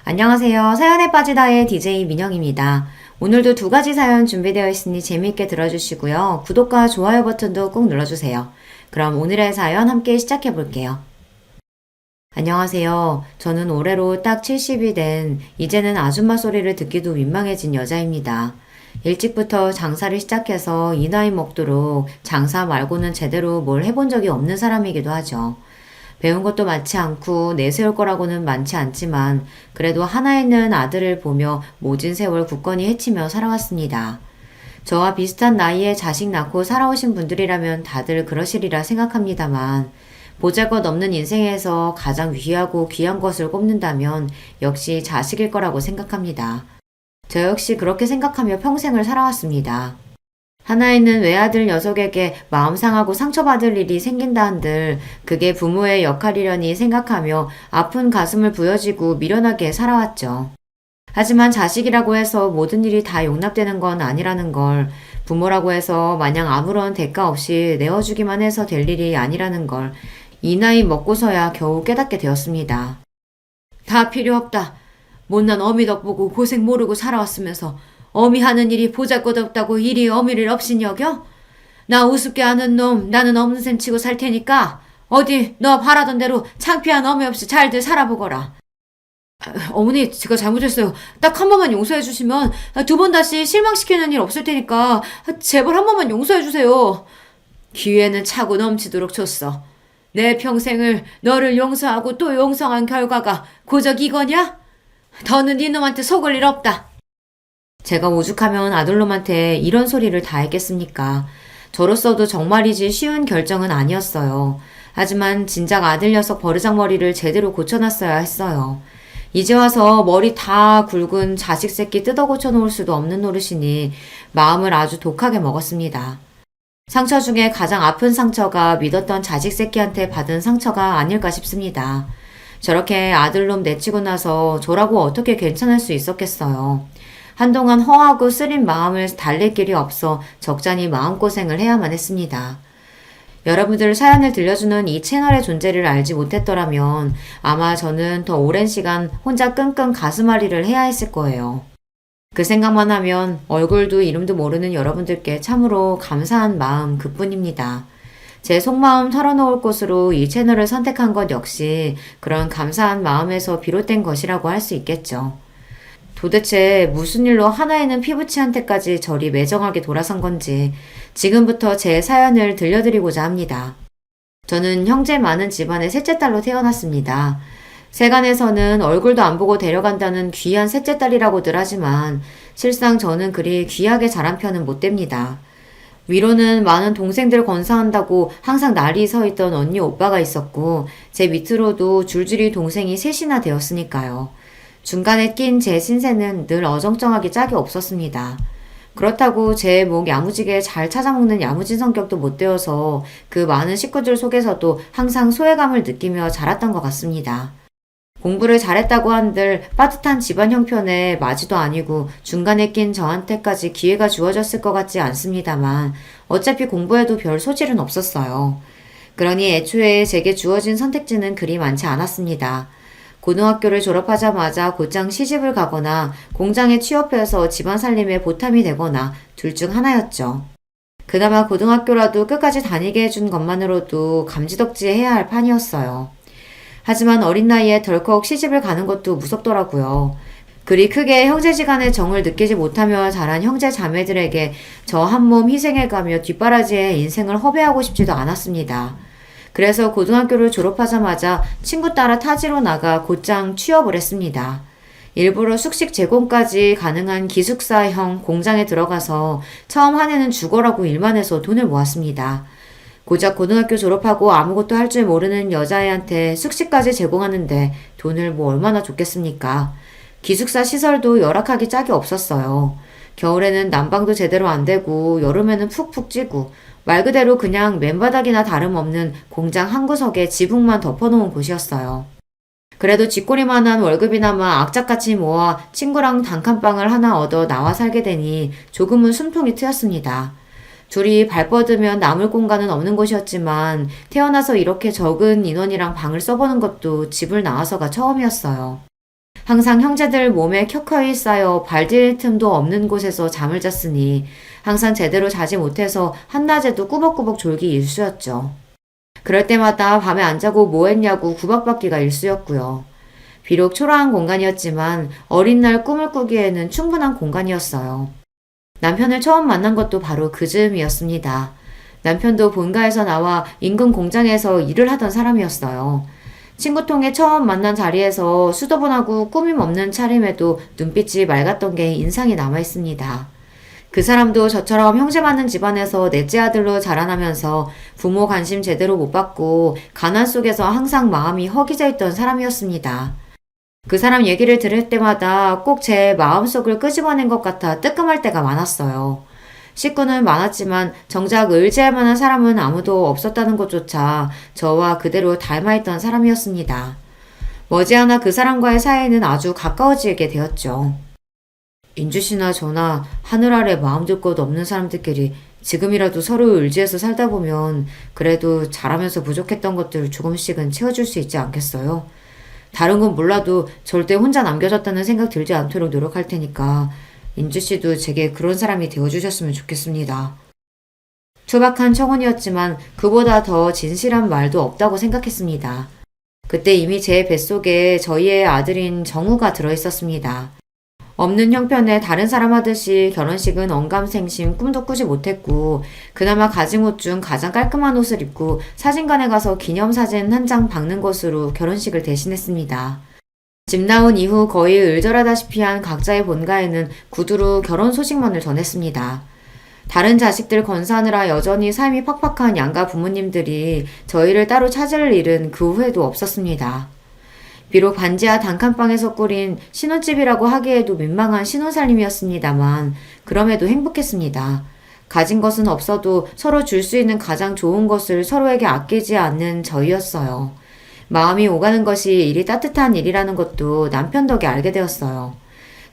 안녕하세요. 사연에 빠지다의 DJ 민영입니다. 오늘도 두 가지 사연 준비되어 있으니 재미있게 들어주시고요. 구독과 좋아요 버튼도 꼭 눌러주세요. 그럼 오늘의 사연 함께 시작해 볼게요. 안녕하세요. 저는 올해로 딱 70이 된 이제는 아줌마 소리를 듣기도 민망해진 여자입니다. 일찍부터 장사를 시작해서 이 나이 먹도록 장사 말고는 제대로 뭘 해본 적이 없는 사람이기도 하죠. 배운 것도 많지 않고 내세울 거라고는 많지 않지만 그래도 하나 있는 아들을 보며 모진 세월 굳건히 헤치며 살아왔습니다. 저와 비슷한 나이에 자식 낳고 살아오신 분들이라면 다들 그러시리라 생각합니다만 보잘것없는 인생에서 가장 귀하고 귀한 것을 꼽는다면 역시 자식일 거라고 생각합니다. 저 역시 그렇게 생각하며 평생을 살아왔습니다. 하나 있는 외아들 녀석에게 마음 상하고 상처받을 일이 생긴다 한들 그게 부모의 역할이려니 생각하며 아픈 가슴을 부여지고 미련하게 살아왔죠. 하지만 자식이라고 해서 모든 일이 다 용납되는 건 아니라는 걸, 부모라고 해서 마냥 아무런 대가 없이 내어주기만 해서 될 일이 아니라는 걸 이 나이 먹고서야 겨우 깨닫게 되었습니다. 다 필요 없다. 못난 어미 덕보고 고생 모르고 살아왔으면서 어미 하는 일이 보잘것없다고 이리 어미를 없인 여겨? 나 우습게 아는 놈 나는 없는 셈 치고 살 테니까 어디 너 바라던 대로 창피한 어미 없이 잘들 살아보거라. 어머니 제가 잘못했어요. 딱 한 번만 용서해 주시면 두 번 다시 실망시키는 일 없을 테니까 제발 한 번만 용서해 주세요. 기회는 차고 넘치도록 줬어. 내 평생을 너를 용서하고 또 용서한 결과가 고작 이거냐? 더는 네 놈한테 속을 일 없다. 제가 오죽하면 아들놈한테 이런 소리를 다 했겠습니까? 저로서도 정말이지 쉬운 결정은 아니었어요. 하지만 진작 아들 녀석 버르장머리를 제대로 고쳐놨어야 했어요. 이제 와서 머리 다 굵은 자식 새끼 뜯어 고쳐놓을 수도 없는 노릇이니 마음을 아주 독하게 먹었습니다. 상처 중에 가장 아픈 상처가 믿었던 자식 새끼한테 받은 상처가 아닐까 싶습니다. 저렇게 아들놈 내치고 나서 저라고 어떻게 괜찮을 수 있었겠어요. 한동안 허하고 쓰린 마음을 달랠 길이 없어 적잖이 마음고생을 해야만 했습니다. 여러분들 사연을 들려주는 이 채널의 존재를 알지 못했더라면 아마 저는 더 오랜 시간 혼자 끙끙 가슴앓이를 해야 했을 거예요. 그 생각만 하면 얼굴도 이름도 모르는 여러분들께 참으로 감사한 마음 그뿐입니다. 제 속마음 털어놓을 곳으로 이 채널을 선택한 것 역시 그런 감사한 마음에서 비롯된 것이라고 할 수 있겠죠. 도대체 무슨 일로 하나이는 피부치한테까지 저리 매정하게 돌아선 건지 지금부터 제 사연을 들려드리고자 합니다. 저는 형제 많은 집안의 셋째 딸로 태어났습니다. 세간에서는 얼굴도 안 보고 데려간다는 귀한 셋째 딸이라고들 하지만 실상 저는 그리 귀하게 자란 편은 못 됩니다. 위로는 많은 동생들 건사한다고 항상 날이 서 있던 언니 오빠가 있었고 제 밑으로도 줄줄이 동생이 셋이나 되었으니까요. 중간에 낀 제 신세는 늘 어정쩡하게 짝이 없었습니다. 그렇다고 제 목 야무지게 잘 찾아먹는 야무진 성격도 못 되어서 그 많은 식구들 속에서도 항상 소외감을 느끼며 자랐던 것 같습니다. 공부를 잘했다고 한들 빠듯한 집안 형편에 맞이도 아니고 중간에 낀 저한테까지 기회가 주어졌을 것 같지 않습니다만 어차피 공부에도 별 소질은 없었어요. 그러니 애초에 제게 주어진 선택지는 그리 많지 않았습니다. 고등학교를 졸업하자마자 곧장 시집을 가거나 공장에 취업해서 집안 살림에 보탬이 되거나 둘 중 하나였죠. 그나마 고등학교라도 끝까지 다니게 해준 것만으로도 감지덕지해야 할 판이었어요. 하지만 어린 나이에 덜컥 시집을 가는 것도 무섭더라고요. 그리 크게 형제지간의 정을 느끼지 못하며 자란 형제 자매들에게 저 한 몸 희생해가며 뒷바라지에 인생을 허비하고 싶지도 않았습니다. 그래서 고등학교를 졸업하자마자 친구 따라 타지로 나가 곧장 취업을 했습니다. 일부러 숙식 제공까지 가능한 기숙사형 공장에 들어가서 처음 한 해는 죽어라고 일만 해서 돈을 모았습니다. 고작 고등학교 졸업하고 아무것도 할 줄 모르는 여자애한테 숙식까지 제공하는데 돈을 뭐 얼마나 줬겠습니까? 기숙사 시설도 열악하기 짝이 없었어요. 겨울에는 난방도 제대로 안 되고 여름에는 푹푹 찌고 말 그대로 그냥 맨바닥이나 다름없는 공장 한 구석에 지붕만 덮어놓은 곳이었어요. 그래도 쥐꼬리만한 월급이나마 악착같이 모아 친구랑 단칸방을 하나 얻어 나와 살게 되니 조금은 숨통이 트였습니다. 둘이 발 뻗으면 남을 공간은 없는 곳이었지만 태어나서 이렇게 적은 인원이랑 방을 써보는 것도 집을 나와서가 처음이었어요. 항상 형제들 몸에 켜켜이 쌓여 발디딜 틈도 없는 곳에서 잠을 잤으니 항상 제대로 자지 못해서 한낮에도 꾸벅꾸벅 졸기 일쑤였죠. 그럴 때마다 밤에 안 자고 뭐 했냐고 구박받기가 일쑤였고요. 비록 초라한 공간이었지만 어린 날 꿈을 꾸기에는 충분한 공간이었어요. 남편을 처음 만난 것도 바로 그 즈음이었습니다. 남편도 본가에서 나와 인근 공장에서 일을 하던 사람이었어요. 친구통에 처음 만난 자리에서 수더분하고 꾸밈 없는 차림에도 눈빛이 맑았던 게 인상이 남아있습니다. 그 사람도 저처럼 형제 많은 집안에서 넷째 아들로 자라나면서 부모 관심 제대로 못 받고 가난 속에서 항상 마음이 허기져 있던 사람이었습니다. 그 사람 얘기를 들을 때마다 꼭 제 마음속을 끄집어낸 것 같아 뜨끔할 때가 많았어요. 식구는 많았지만 정작 의지할 만한 사람은 아무도 없었다는 것조차 저와 그대로 닮아있던 사람이었습니다. 머지않아 그 사람과의 사이는 아주 가까워지게 되었죠. 인주 씨나 저나 하늘 아래 마음 둘 것 없는 사람들끼리 지금이라도 서로 의지해서 살다 보면 그래도 잘하면서 부족했던 것들 조금씩은 채워줄 수 있지 않겠어요? 다른 건 몰라도 절대 혼자 남겨졌다는 생각 들지 않도록 노력할 테니까 인주 씨도 제게 그런 사람이 되어주셨으면 좋겠습니다. 투박한 청혼이었지만 그보다 더 진실한 말도 없다고 생각했습니다. 그때 이미 제 뱃속에 저희의 아들인 정우가 들어있었습니다. 없는 형편에 다른 사람 하듯이 결혼식은 언감생심 꿈도 꾸지 못했고 그나마 가진 옷 중 가장 깔끔한 옷을 입고 사진관에 가서 기념사진 한 장 박는 것으로 결혼식을 대신했습니다. 집 나온 이후 거의 을절하다시피 한 각자의 본가에는 구두로 결혼 소식만을 전했습니다. 다른 자식들 건사하느라 여전히 삶이 팍팍한 양가 부모님들이 저희를 따로 찾을 일은 그 후에도 없었습니다. 비록 반지하 단칸방에서 꾸린 신혼집이라고 하기에도 민망한 신혼살림이었습니다만 그럼에도 행복했습니다. 가진 것은 없어도 서로 줄 수 있는 가장 좋은 것을 서로에게 아끼지 않는 저희였어요. 마음이 오가는 것이 일이 따뜻한 일이라는 것도 남편 덕에 알게 되었어요.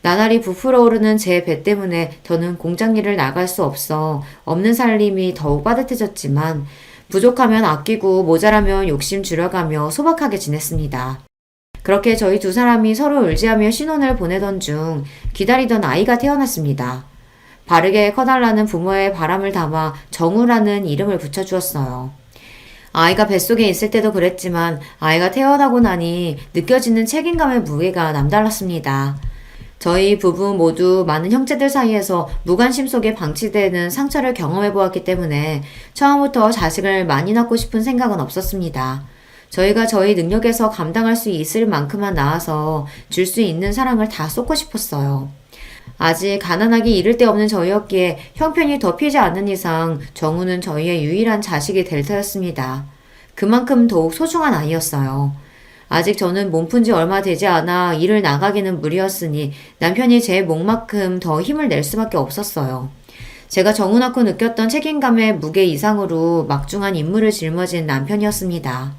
나날이 부풀어 오르는 제 배 때문에 더는 공장 일을 나갈 수 없어 없는 살림이 더욱 빠듯해졌지만 부족하면 아끼고 모자라면 욕심 줄여가며 소박하게 지냈습니다. 그렇게 저희 두 사람이 서로 의지하며 신혼을 보내던 중 기다리던 아이가 태어났습니다. 바르게 커달라는 부모의 바람을 담아 정우라는 이름을 붙여주었어요. 아이가 뱃속에 있을 때도 그랬지만 아이가 태어나고 나니 느껴지는 책임감의 무게가 남달랐습니다. 저희 부부 모두 많은 형제들 사이에서 무관심 속에 방치되는 상처를 경험해 보았기 때문에 처음부터 자식을 많이 낳고 싶은 생각은 없었습니다. 저희가 저희 능력에서 감당할 수 있을 만큼만 낳아서 줄 수 있는 사랑을 다 쏟고 싶었어요. 아직 가난하기 이를 데 없는 저희였기에 형편이 덮이지 않는 이상 정우는 저희의 유일한 자식이 될 터였습니다. 그만큼 더욱 소중한 아이였어요. 아직 저는 몸푼 지 얼마 되지 않아 일을 나가기는 무리였으니 남편이 제 몫만큼 더 힘을 낼 수밖에 없었어요. 제가 정우 낳고 느꼈던 책임감의 무게 이상으로 막중한 임무를 짊어진 남편이었습니다.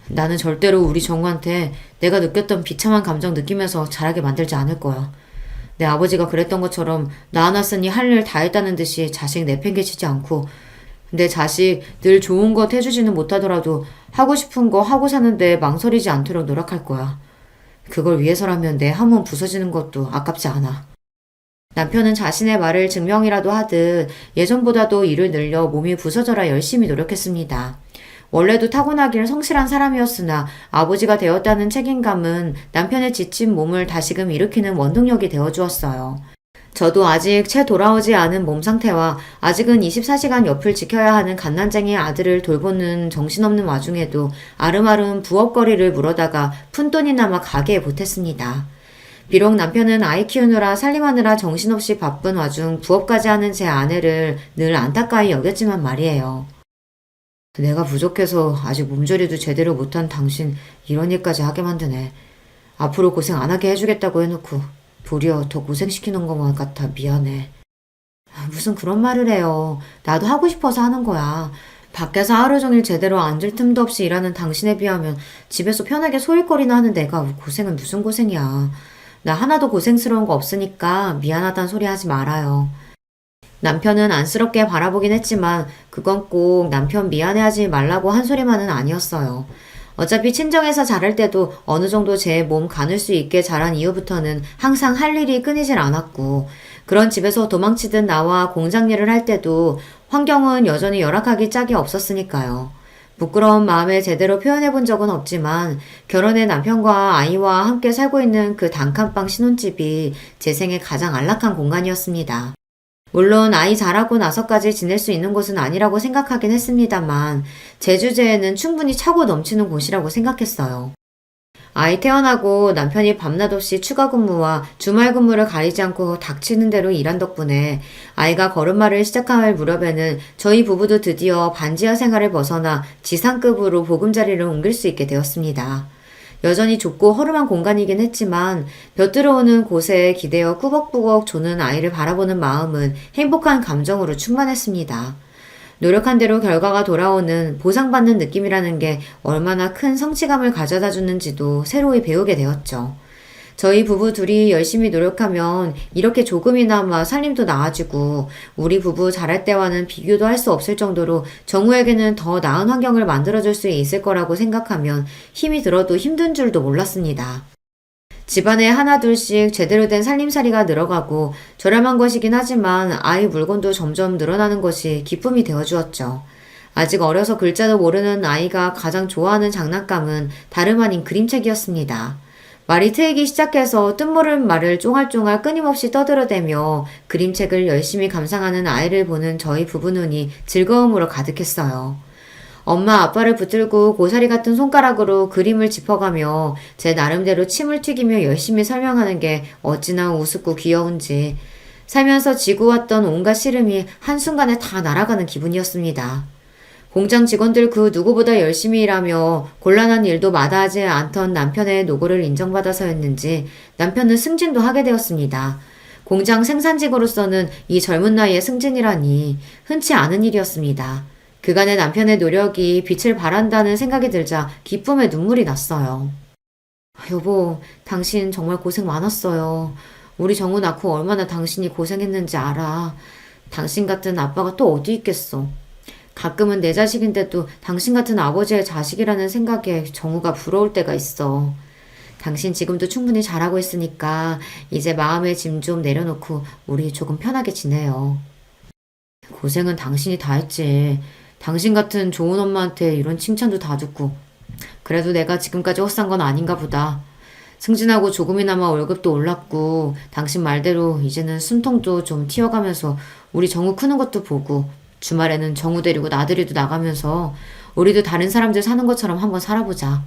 나는 절대로 우리 정우한테 내가 느꼈던 비참한 감정 느끼면서 자라게 만들지 않을 거야. 내 아버지가 그랬던 것처럼 낳아놨으니 할 일 다 했다는 듯이 자식 내팽개치지 않고 내 자식 늘 좋은 것 해주지는 못하더라도 하고 싶은 거 하고 사는데 망설이지 않도록 노력할 거야. 그걸 위해서라면 내 한 몸 부서지는 것도 아깝지 않아. 남편은 자신의 말을 증명이라도 하듯 예전보다도 일을 늘려 몸이 부서져라 열심히 노력했습니다. 원래도 타고나길 성실한 사람이었으나 아버지가 되었다는 책임감은 남편의 지친 몸을 다시금 일으키는 원동력이 되어주었어요. 저도 아직 채 돌아오지 않은 몸 상태와 아직은 24시간 옆을 지켜야 하는 갓난쟁이 아들을 돌보는 정신없는 와중에도 아름아름 부업거리를 물어다가 푼돈이나마 가게에 보탰습니다. 비록 남편은 아이 키우느라 살림하느라 정신없이 바쁜 와중 부업까지 하는 제 아내를 늘 안타까이 여겼지만 말이에요. 내가 부족해서 아직 몸조리도 제대로 못한 당신 이런 일까지 하게 만드네. 앞으로 고생 안 하게 해주겠다고 해놓고 도리어 더 고생시키는 것만 같아 미안해. 무슨 그런 말을 해요. 나도 하고 싶어서 하는 거야. 밖에서 하루 종일 제대로 앉을 틈도 없이 일하는 당신에 비하면 집에서 편하게 소일거리나 하는 내가 고생은 무슨 고생이야. 나 하나도 고생스러운 거 없으니까 미안하단 소리 하지 말아요. 남편은 안쓰럽게 바라보긴 했지만 그건 꼭 남편 미안해하지 말라고 한 소리만은 아니었어요. 어차피 친정에서 자랄 때도 어느 정도 제 몸 가눌 수 있게 자란 이후부터는 항상 할 일이 끊이질 않았고, 그런 집에서 도망치듯 나와 공장 일을 할 때도 환경은 여전히 열악하기 짝이 없었으니까요. 부끄러운 마음에 제대로 표현해 본 적은 없지만 결혼해 남편과 아이와 함께 살고 있는 그 단칸방 신혼집이 제 생애 가장 안락한 공간이었습니다. 물론 아이 자라고 나서까지 지낼 수 있는 곳은 아니라고 생각하긴 했습니다만 제 주제에는 충분히 차고 넘치는 곳이라고 생각했어요. 아이 태어나고 남편이 밤낮 없이 추가 근무와 주말 근무를 가리지 않고 닥치는 대로 일한 덕분에 아이가 걸음마를 시작할 무렵에는 저희 부부도 드디어 반지하 생활을 벗어나 지상급으로 보금자리를 옮길 수 있게 되었습니다. 여전히 좁고 허름한 공간이긴 했지만 벼들어오는 곳에 기대어 꾸벅꾸벅 조는 아이를 바라보는 마음은 행복한 감정으로 충만했습니다. 노력한 대로 결과가 돌아오는 보상받는 느낌이라는 게 얼마나 큰 성취감을 가져다 주는지도 새로이 배우게 되었죠. 저희 부부 둘이 열심히 노력하면 이렇게 조금이나마 살림도 나아지고 우리 부부 잘할 때와는 비교도 할 수 없을 정도로 정우에게는 더 나은 환경을 만들어줄 수 있을 거라고 생각하면 힘이 들어도 힘든 줄도 몰랐습니다. 집안에 하나둘씩 제대로 된 살림살이가 늘어가고 저렴한 것이긴 하지만 아이 물건도 점점 늘어나는 것이 기쁨이 되어주었죠. 아직 어려서 글자도 모르는 아이가 가장 좋아하는 장난감은 다름 아닌 그림책이었습니다. 말이 트이기 시작해서 뜻모를 말을 쫑알쫑알 끊임없이 떠들어대며 그림책을 열심히 감상하는 아이를 보는 저희 부부 눈이 즐거움으로 가득했어요. 엄마 아빠를 붙들고 고사리 같은 손가락으로 그림을 짚어가며 제 나름대로 침을 튀기며 열심히 설명하는 게 어찌나 우습고 귀여운지 살면서 지고 왔던 온갖 시름이 한순간에 다 날아가는 기분이었습니다. 공장 직원들 그 누구보다 열심히 일하며 곤란한 일도 마다하지 않던 남편의 노고를 인정받아서였는지 남편은 승진도 하게 되었습니다. 공장 생산직으로서는 이 젊은 나이에 승진이라니 흔치 않은 일이었습니다. 그간의 남편의 노력이 빛을 발한다는 생각이 들자 기쁨에 눈물이 났어요. 여보, 당신 정말 고생 많았어요. 우리 정우 낳고 얼마나 당신이 고생했는지 알아. 당신 같은 아빠가 또 어디 있겠어. 가끔은 내 자식인데도 당신 같은 아버지의 자식이라는 생각에 정우가 부러울 때가 있어. 당신 지금도 충분히 잘하고 있으니까 이제 마음의 짐 좀 내려놓고 우리 조금 편하게 지내요. 고생은 당신이 다 했지. 당신 같은 좋은 엄마한테 이런 칭찬도 다 듣고. 그래도 내가 지금까지 헛산 건 아닌가 보다. 승진하고 조금이나마 월급도 올랐고 당신 말대로 이제는 숨통도 좀 튀어가면서 우리 정우 크는 것도 보고 주말에는 정우 데리고 나들이도 나가면서 우리도 다른 사람들 사는 것처럼 한번 살아보자.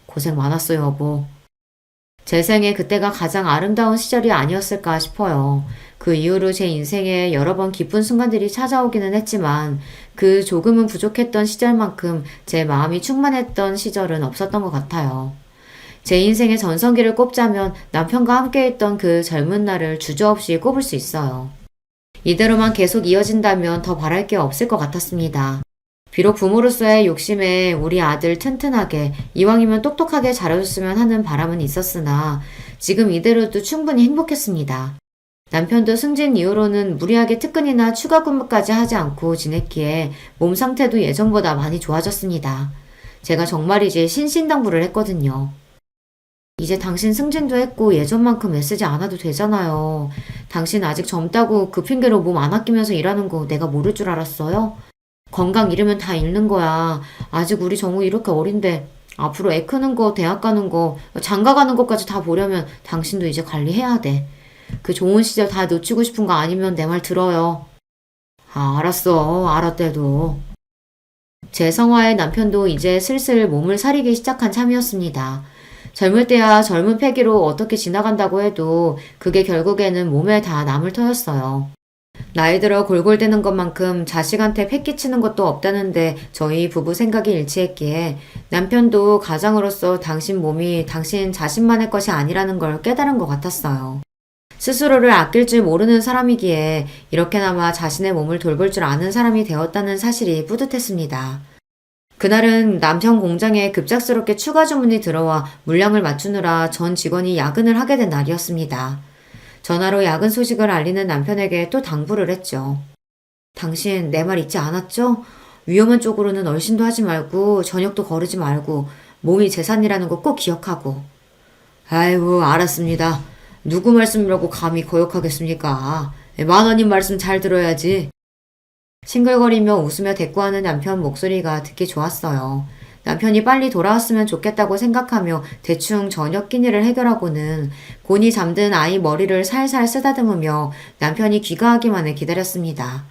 고생 많았어요, 여보. 제 생에 그때가 가장 아름다운 시절이 아니었을까 싶어요. 그 이후로 제 인생에 여러 번 기쁜 순간들이 찾아오기는 했지만 그 조금은 부족했던 시절만큼 제 마음이 충만했던 시절은 없었던 것 같아요. 제 인생의 전성기를 꼽자면 남편과 함께했던 그 젊은 날을 주저없이 꼽을 수 있어요. 이대로만 계속 이어진다면 더 바랄 게 없을 것 같았습니다. 비록 부모로서의 욕심에 우리 아들 튼튼하게 이왕이면 똑똑하게 자라줬으면 하는 바람은 있었으나 지금 이대로도 충분히 행복했습니다. 남편도 승진 이후로는 무리하게 특근이나 추가 근무까지 하지 않고 지냈기에 몸 상태도 예전보다 많이 좋아졌습니다. 제가 정말이지 신신당부를 했거든요. 이제 당신 승진도 했고 예전만큼 애쓰지 않아도 되잖아요. 당신 아직 젊다고 그 핑계로 몸 안 아끼면서 일하는 거 내가 모를 줄 알았어요? 건강 잃으면 다 잃는 거야. 아직 우리 정우 이렇게 어린데 앞으로 애 크는 거, 대학 가는 거, 장가 가는 것까지 다 보려면 당신도 이제 관리해야 돼. 그 좋은 시절 다 놓치고 싶은 거 아니면 내 말 들어요. 아, 알았어. 알았대도. 제 성화의 남편도 이제 슬슬 몸을 사리기 시작한 참이었습니다. 젊을 때야 젊은 패기로 어떻게 지나간다고 해도 그게 결국에는 몸에 다 남을 터였어요. 나이 들어 골골대는 것만큼 자식한테 패 끼치는 것도 없다는데 저희 부부 생각이 일치했기에 남편도 가장으로서 당신 몸이 당신 자신만의 것이 아니라는 걸 깨달은 것 같았어요. 스스로를 아낄 줄 모르는 사람이기에 이렇게나마 자신의 몸을 돌볼 줄 아는 사람이 되었다는 사실이 뿌듯했습니다. 그날은 남편 공장에 급작스럽게 추가 주문이 들어와 물량을 맞추느라 전 직원이 야근을 하게 된 날이었습니다. 전화로 야근 소식을 알리는 남편에게 또 당부를 했죠. 당신 내 말 잊지 않았죠? 위험한 쪽으로는 얼씬도 하지 말고 저녁도 거르지 말고 몸이 재산이라는 거 꼭 기억하고. 아이고, 알았습니다. 누구 말씀이라고 감히 거역하겠습니까? 10,000원님 말씀 잘 들어야지. 싱글거리며 웃으며 대꾸하는 남편 목소리가 듣기 좋았어요. 남편이 빨리 돌아왔으면 좋겠다고 생각하며 대충 저녁 끼니를 해결하고는 곤히 잠든 아이 머리를 살살 쓰다듬으며 남편이 귀가하기만을 기다렸습니다.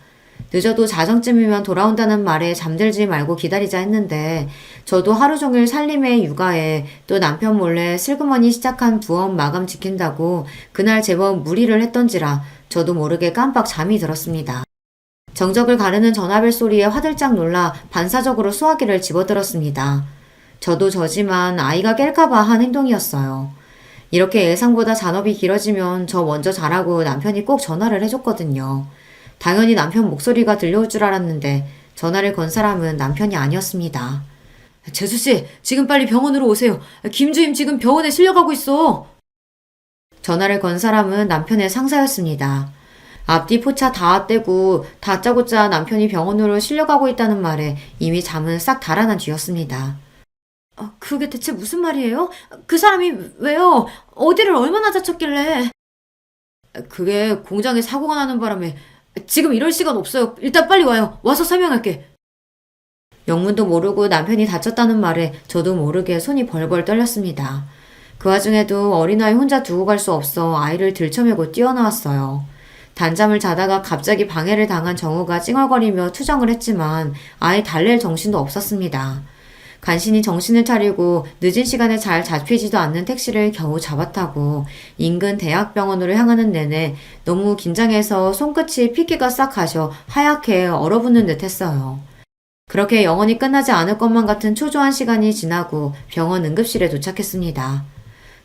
늦어도 자정쯤이면 돌아온다는 말에 잠들지 말고 기다리자 했는데 저도 하루 종일 살림에 육아에 또 남편 몰래 슬그머니 시작한 부업 마감 지킨다고 그날 제법 무리를 했던지라 저도 모르게 깜빡 잠이 들었습니다. 정적을 가르는 전화벨 소리에 화들짝 놀라 반사적으로 수화기를 집어들었습니다. 저도 저지만 아이가 깰까봐 한 행동이었어요. 이렇게 예상보다 잔업이 길어지면 저 먼저 자라고 남편이 꼭 전화를 해줬거든요. 당연히 남편 목소리가 들려올 줄 알았는데 전화를 건 사람은 남편이 아니었습니다. 재수씨, 지금 빨리 병원으로 오세요. 김주임 지금 병원에 실려가고 있어. 전화를 건 사람은 남편의 상사였습니다. 앞뒤 포차 다 떼고 다짜고짜 남편이 병원으로 실려가고 있다는 말에 이미 잠은 싹 달아난 뒤였습니다. 그게 대체 무슨 말이에요? 그 사람이 왜요? 어디를 얼마나 다쳤길래? 그게 공장에 사고가 나는 바람에 지금 이럴 시간 없어요. 일단 빨리 와요. 와서 설명할게. 영문도 모르고 남편이 다쳤다는 말에 저도 모르게 손이 벌벌 떨렸습니다. 그 와중에도 어린아이 혼자 두고 갈 수 없어 아이를 들쳐매고 뛰어나왔어요. 단잠을 자다가 갑자기 방해를 당한 정우가 찡얼거리며 투정을 했지만 아예 달랠 정신도 없었습니다. 간신히 정신을 차리고 늦은 시간에 잘 잡히지도 않는 택시를 겨우 잡아타고 인근 대학병원으로 향하는 내내 너무 긴장해서 손끝이 핏기가 싹 가셔 하얗게 얼어붙는 듯 했어요. 그렇게 영원히 끝나지 않을 것만 같은 초조한 시간이 지나고 병원 응급실에 도착했습니다.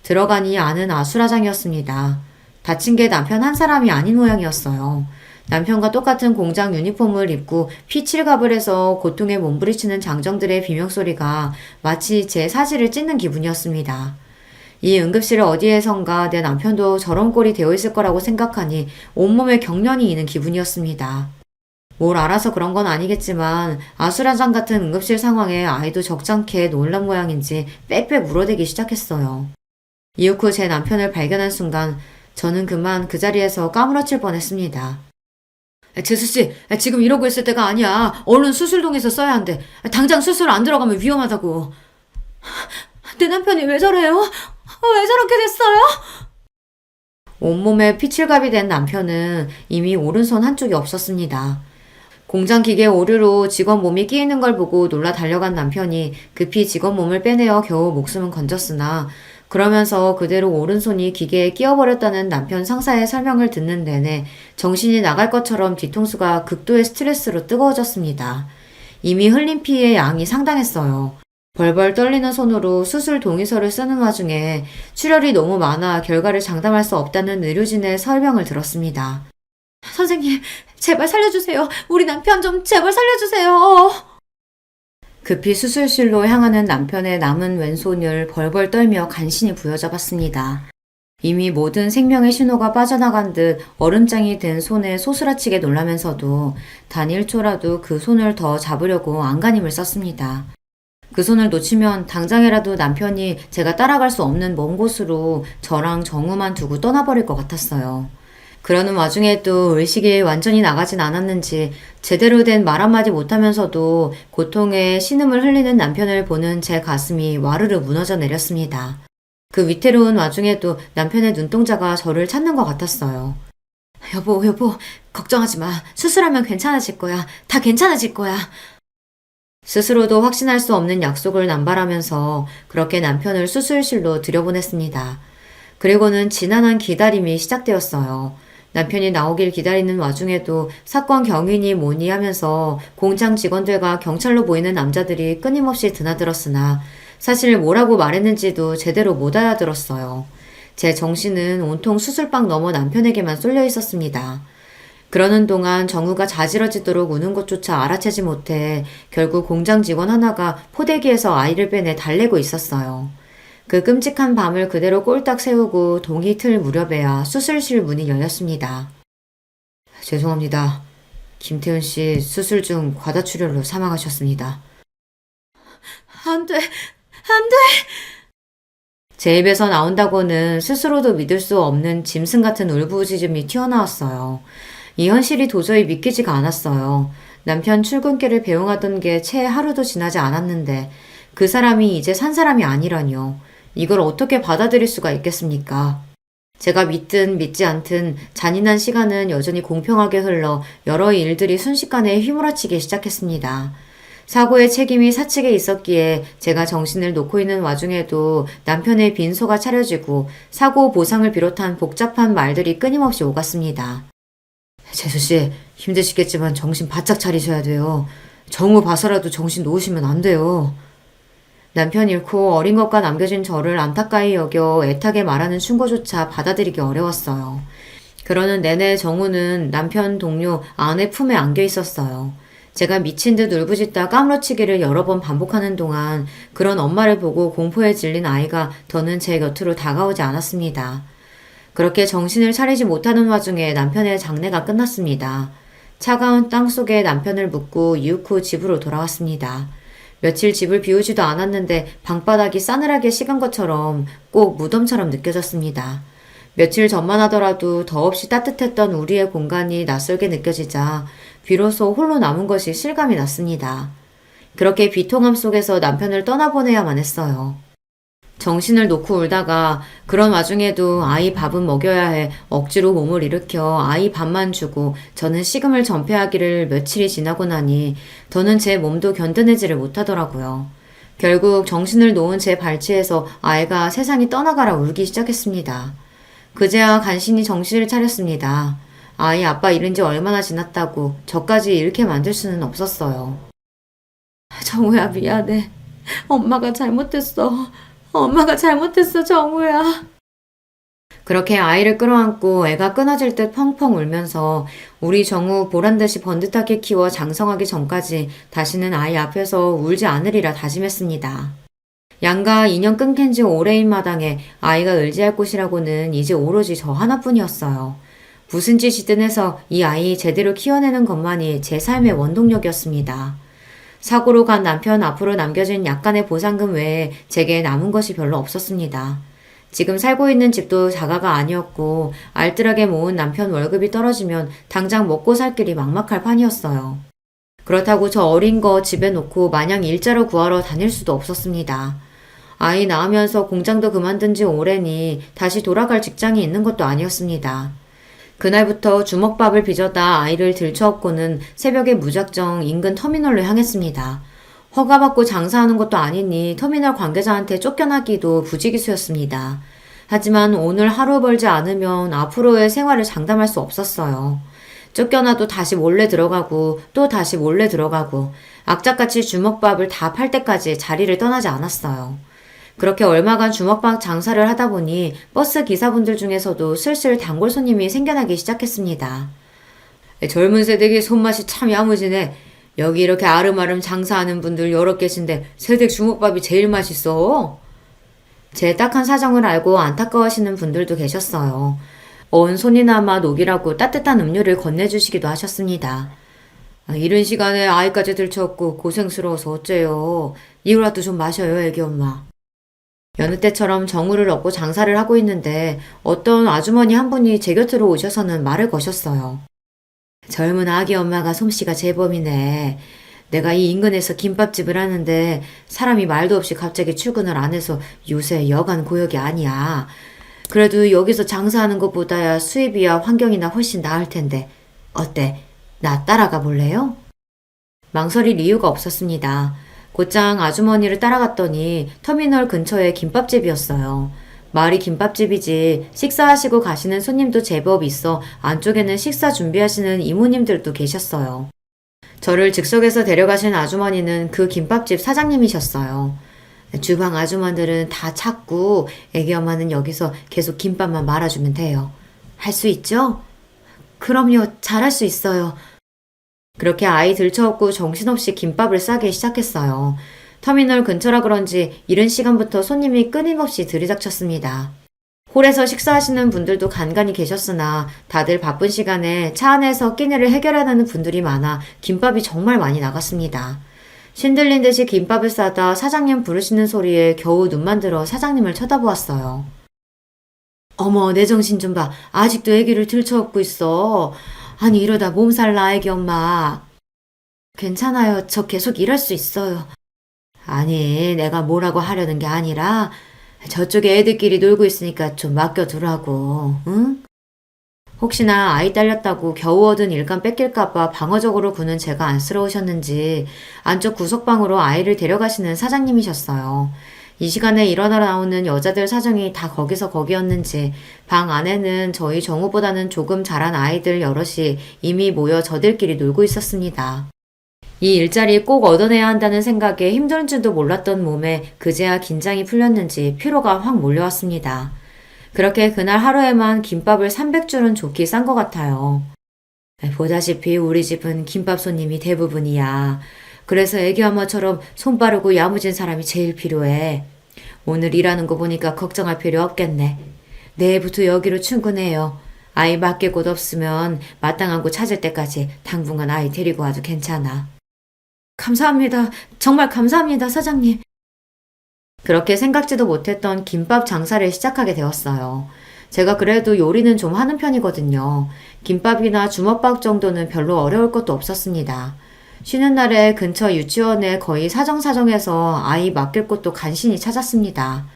들어가니 안은 아수라장이었습니다. 다친 게 남편 한 사람이 아닌 모양이었어요. 남편과 똑같은 공장 유니폼을 입고 피칠갑을 해서 고통에 몸부리치는 장정들의 비명소리가 마치 제 사지를 찢는 기분이었습니다. 이 응급실 어디에선가 내 남편도 저런 꼴이 되어 있을 거라고 생각하니 온몸에 경련이 이는 기분이었습니다. 뭘 알아서 그런 건 아니겠지만 아수라장 같은 응급실 상황에 아이도 적잖게 놀란 모양인지 빽빽 울어대기 시작했어요. 이윽 후 제 남편을 발견한 순간 저는 그만 그 자리에서 까무러칠 뻔했습니다. 재수씨, 지금 이러고 있을 때가 아니야. 얼른 수술동에서 써야 한대. 당장 수술 안 들어가면 위험하다고. 내 남편이 왜 저래요? 왜 저렇게 됐어요? 온몸에 피칠갑이 된 남편은 이미 오른손 한쪽이 없었습니다. 공장 기계 오류로 직원 몸이 끼이는 걸 보고 놀라 달려간 남편이 급히 직원 몸을 빼내어 겨우 목숨은 건졌으나 그러면서 그대로 오른손이 기계에 끼어버렸다는 남편 상사의 설명을 듣는 내내 정신이 나갈 것처럼 뒤통수가 극도의 스트레스로 뜨거워졌습니다. 이미 흘린 피의 양이 상당했어요. 벌벌 떨리는 손으로 수술 동의서를 쓰는 와중에 출혈이 너무 많아 결과를 장담할 수 없다는 의료진의 설명을 들었습니다. 선생님, 제발 살려주세요. 우리 남편 좀 제발 살려주세요. 급히 수술실로 향하는 남편의 남은 왼손을 벌벌 떨며 간신히 부여잡았습니다. 이미 모든 생명의 신호가 빠져나간 듯 얼음장이 된 손에 소스라치게 놀라면서도 단 1초라도 그 손을 더 잡으려고 안간힘을 썼습니다. 그 손을 놓치면 당장이라도 남편이 제가 따라갈 수 없는 먼 곳으로 저랑 정우만 두고 떠나버릴 것 같았어요. 그러는 와중에도 의식이 완전히 나가진 않았는지 제대로 된 말 한마디 못하면서도 고통에 신음을 흘리는 남편을 보는 제 가슴이 와르르 무너져 내렸습니다. 그 위태로운 와중에도 남편의 눈동자가 저를 찾는 것 같았어요. 여보, 걱정하지 마. 수술하면 괜찮아질 거야. 다 괜찮아질 거야. 스스로도 확신할 수 없는 약속을 남발하면서 그렇게 남편을 수술실로 들여보냈습니다. 그리고는 지난한 기다림이 시작되었어요. 남편이 나오길 기다리는 와중에도 사건 경위니 뭐니 하면서 공장 직원들과 경찰로 보이는 남자들이 끊임없이 드나들었으나 사실 뭐라고 말했는지도 제대로 못 알아들었어요. 제 정신은 온통 수술방 너머 남편에게만 쏠려 있었습니다. 그러는 동안 정우가 자지러지도록 우는 것조차 알아채지 못해 결국 공장 직원 하나가 포대기에서 아이를 빼내 달래고 있었어요. 그 끔찍한 밤을 그대로 꼴딱 세우고 동이 틀 무렵에야 수술실 문이 열렸습니다. 죄송합니다. 김태훈 씨 수술 중 과다출혈로 사망하셨습니다. 안 돼. 안 돼! 제 입에서 나온다고는 스스로도 믿을 수 없는 짐승 같은 울부짖음이 튀어나왔어요. 이 현실이 도저히 믿기지가 않았어요. 남편 출근길을 배웅하던 게 채 하루도 지나지 않았는데 그 사람이 이제 산 사람이 아니라뇨. 이걸 어떻게 받아들일 수가 있겠습니까? 제가 믿든 믿지 않든 잔인한 시간은 여전히 공평하게 흘러 여러 일들이 순식간에 휘몰아치기 시작했습니다. 사고의 책임이 사측에 있었기에 제가 정신을 놓고 있는 와중에도 남편의 빈소가 차려지고 사고 보상을 비롯한 복잡한 말들이 끊임없이 오갔습니다. 재수씨, 힘드시겠지만 정신 바짝 차리셔야 돼요. 정우 봐서라도 정신 놓으시면 안 돼요. 남편 잃고 어린 것과 남겨진 저를 안타까이 여겨 애타게 말하는 충고조차 받아들이기 어려웠어요. 그러는 내내 정우는 남편 동료 아내 품에 안겨 있었어요. 제가 미친 듯 울부짖다 까무러치기를 여러 번 반복하는 동안 그런 엄마를 보고 공포에 질린 아이가 더는 제 곁으로 다가오지 않았습니다. 그렇게 정신을 차리지 못하는 와중에 남편의 장례가 끝났습니다. 차가운 땅 속에 남편을 묻고 이윽 후 집으로 돌아왔습니다. 며칠 집을 비우지도 않았는데 방바닥이 싸늘하게 식은 것처럼 꼭 무덤처럼 느껴졌습니다. 며칠 전만 하더라도 더없이 따뜻했던 우리의 공간이 낯설게 느껴지자 비로소 홀로 남은 것이 실감이 났습니다. 그렇게 비통함 속에서 남편을 떠나보내야만 했어요. 정신을 놓고 울다가 그런 와중에도 아이 밥은 먹여야 해 억지로 몸을 일으켜 아이 밥만 주고 저는 식음을 전폐하기를 며칠이 지나고 나니 더는 제 몸도 견뎌내지를 못하더라고요. 결국 정신을 놓은 제 발치에서 아이가 세상이 떠나가라 울기 시작했습니다. 그제야 간신히 정신을 차렸습니다. 아이 아빠 잃은 지 얼마나 지났다고 저까지 잃게 만들 수는 없었어요. 정우야 미안해. 엄마가 잘못했어. 엄마가 잘못했어, 정우야. 그렇게 아이를 끌어안고 애가 끊어질 듯 펑펑 울면서 우리 정우 보란듯이 번듯하게 키워 장성하기 전까지 다시는 아이 앞에서 울지 않으리라 다짐했습니다. 양가 인연 끊긴 지 오래인 마당에 아이가 의지할 곳이라고는 이제 오로지 저 하나뿐이었어요. 무슨 짓이든 해서 이 아이 제대로 키워내는 것만이 제 삶의 원동력이었습니다. 사고로 간 남편 앞으로 남겨진 약간의 보상금 외에 제게 남은 것이 별로 없었습니다. 지금 살고 있는 집도 자가가 아니었고 알뜰하게 모은 남편 월급이 떨어지면 당장 먹고 살 길이 막막할 판이었어요. 그렇다고 저 어린 거 집에 놓고 마냥 일자로 구하러 다닐 수도 없었습니다. 아이 낳으면서 공장도 그만둔 지 오래니 다시 돌아갈 직장이 있는 것도 아니었습니다. 그날부터 주먹밥을 빚어다 아이를 들쳐업고는 새벽에 무작정 인근 터미널로 향했습니다. 허가받고 장사하는 것도 아니니 터미널 관계자한테 쫓겨나기도 부지기수였습니다. 하지만 오늘 하루 벌지 않으면 앞으로의 생활을 장담할 수 없었어요. 쫓겨나도 다시 몰래 들어가고 또 다시 몰래 들어가고 악착같이 주먹밥을 다 팔 때까지 자리를 떠나지 않았어요. 그렇게 얼마간 주먹밥 장사를 하다 보니 버스 기사분들 중에서도 슬슬 단골 손님이 생겨나기 시작했습니다. 젊은 세대기 손맛이 참 야무지네. 여기 이렇게 아름아름 장사하는 분들 여러 계신데 세댁 주먹밥이 제일 맛있어. 제 딱한 사정을 알고 안타까워하시는 분들도 계셨어요. 온 손이나마 녹이라고 따뜻한 음료를 건네주시기도 하셨습니다. 이른 시간에 아이까지 들쳐업고 고생스러워서 어째요. 이거라도 좀 마셔요, 애기 엄마. 여느 때처럼 정우를 얻고 장사를 하고 있는데 어떤 아주머니 한 분이 제 곁으로 오셔서는 말을 거셨어요. 젊은 아기 엄마가 솜씨가 제법이네. 내가 이 인근에서 김밥집을 하는데 사람이 말도 없이 갑자기 출근을 안 해서 요새 여간 고역이 아니야. 그래도 여기서 장사하는 것보다야 수입이야 환경이나 훨씬 나을 텐데 어때? 나 따라가 볼래요? 망설일 이유가 없었습니다. 곧장 아주머니를 따라갔더니 터미널 근처에 김밥집이었어요. 말이 김밥집이지 식사하시고 가시는 손님도 제법 있어 안쪽에는 식사 준비하시는 이모님들도 계셨어요. 저를 즉석에서 데려가신 아주머니는 그 김밥집 사장님이셨어요. 주방 아주머니들은 다 찾고 애기 엄마는 여기서 계속 김밥만 말아주면 돼요. 할 수 있죠? 그럼요, 잘할 수 있어요. 그렇게 아이 들쳐업고 정신없이 김밥을 싸기 시작했어요. 터미널 근처라 그런지 이른 시간부터 손님이 끊임없이 들이닥쳤습니다. 홀에서 식사하시는 분들도 간간히 계셨으나 다들 바쁜 시간에 차 안에서 끼니를 해결하는 분들이 많아 김밥이 정말 많이 나갔습니다. 신들린 듯이 김밥을 싸다 사장님 부르시는 소리에 겨우 눈만 들어 사장님을 쳐다보았어요. 어머, 내 정신 좀 봐. 아직도 애기를 들쳐업고 있어. 아니, 이러다 몸살 나, 애기 엄마. 괜찮아요. 저 계속 일할 수 있어요. 아니, 내가 뭐라고 하려는 게 아니라 저쪽에 애들끼리 놀고 있으니까 좀 맡겨두라고, 응? 혹시나 아이 딸렸다고 겨우 얻은 일감 뺏길까봐 방어적으로 구는 제가 안쓰러우셨는지 안쪽 구석방으로 아이를 데려가시는 사장님이셨어요. 이 시간에 일어나 나오는 여자들 사정이 다 거기서 거기였는지 방 안에는 저희 정우보다는 조금 자란 아이들 여럿이 이미 모여 저들끼리 놀고 있었습니다. 이 일자리 꼭 얻어내야 한다는 생각에 힘든 줄도 몰랐던 몸에 그제야 긴장이 풀렸는지 피로가 확 몰려왔습니다. 그렇게 그날 하루에만 김밥을 300줄은 좋게 싼 것 같아요. 보다시피 우리 집은 김밥 손님이 대부분이야. 그래서 애기 엄마처럼 손 빠르고 야무진 사람이 제일 필요해. 오늘 일하는 거 보니까 걱정할 필요 없겠네. 내일부터 여기로 출근해요. 아이 맡길 곳 없으면 마땅한 곳 찾을 때까지 당분간 아이 데리고 와도 괜찮아. 감사합니다. 정말 감사합니다, 사장님. 그렇게 생각지도 못했던 김밥 장사를 시작하게 되었어요. 제가 그래도 요리는 좀 하는 편이거든요. 김밥이나 주먹밥 정도는 별로 어려울 것도 없었습니다. 쉬는 날에 근처 유치원에 거의 사정사정해서 아이 맡길 곳도 간신히 찾았습니다.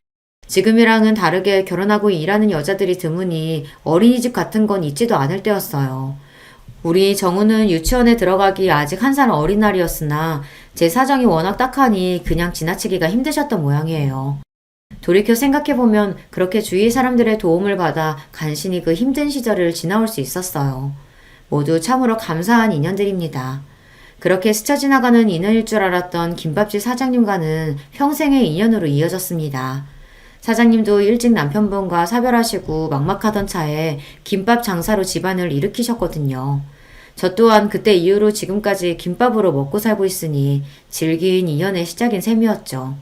지금이랑은 다르게 결혼하고 일하는 여자들이 드무니 어린이집 같은 건 있지도 않을 때였어요. 우리 정우는 유치원에 들어가기 아직 1살 어린 날이었으나 제 사정이 워낙 딱하니 그냥 지나치기가 힘드셨던 모양이에요. 돌이켜 생각해보면 그렇게 주위 사람들의 도움을 받아 간신히 그 힘든 시절을 지나올 수 있었어요. 모두 참으로 감사한 인연들입니다. 그렇게 스쳐 지나가는 인연일 줄 알았던 김밥집 사장님과는 평생의 인연으로 이어졌습니다. 사장님도 일찍 남편분과 사별하시고 막막하던 차에 김밥 장사로 집안을 일으키셨거든요. 저 또한 그때 이후로 지금까지 김밥으로 먹고 살고 있으니 질긴 인연의 시작인 셈이었죠.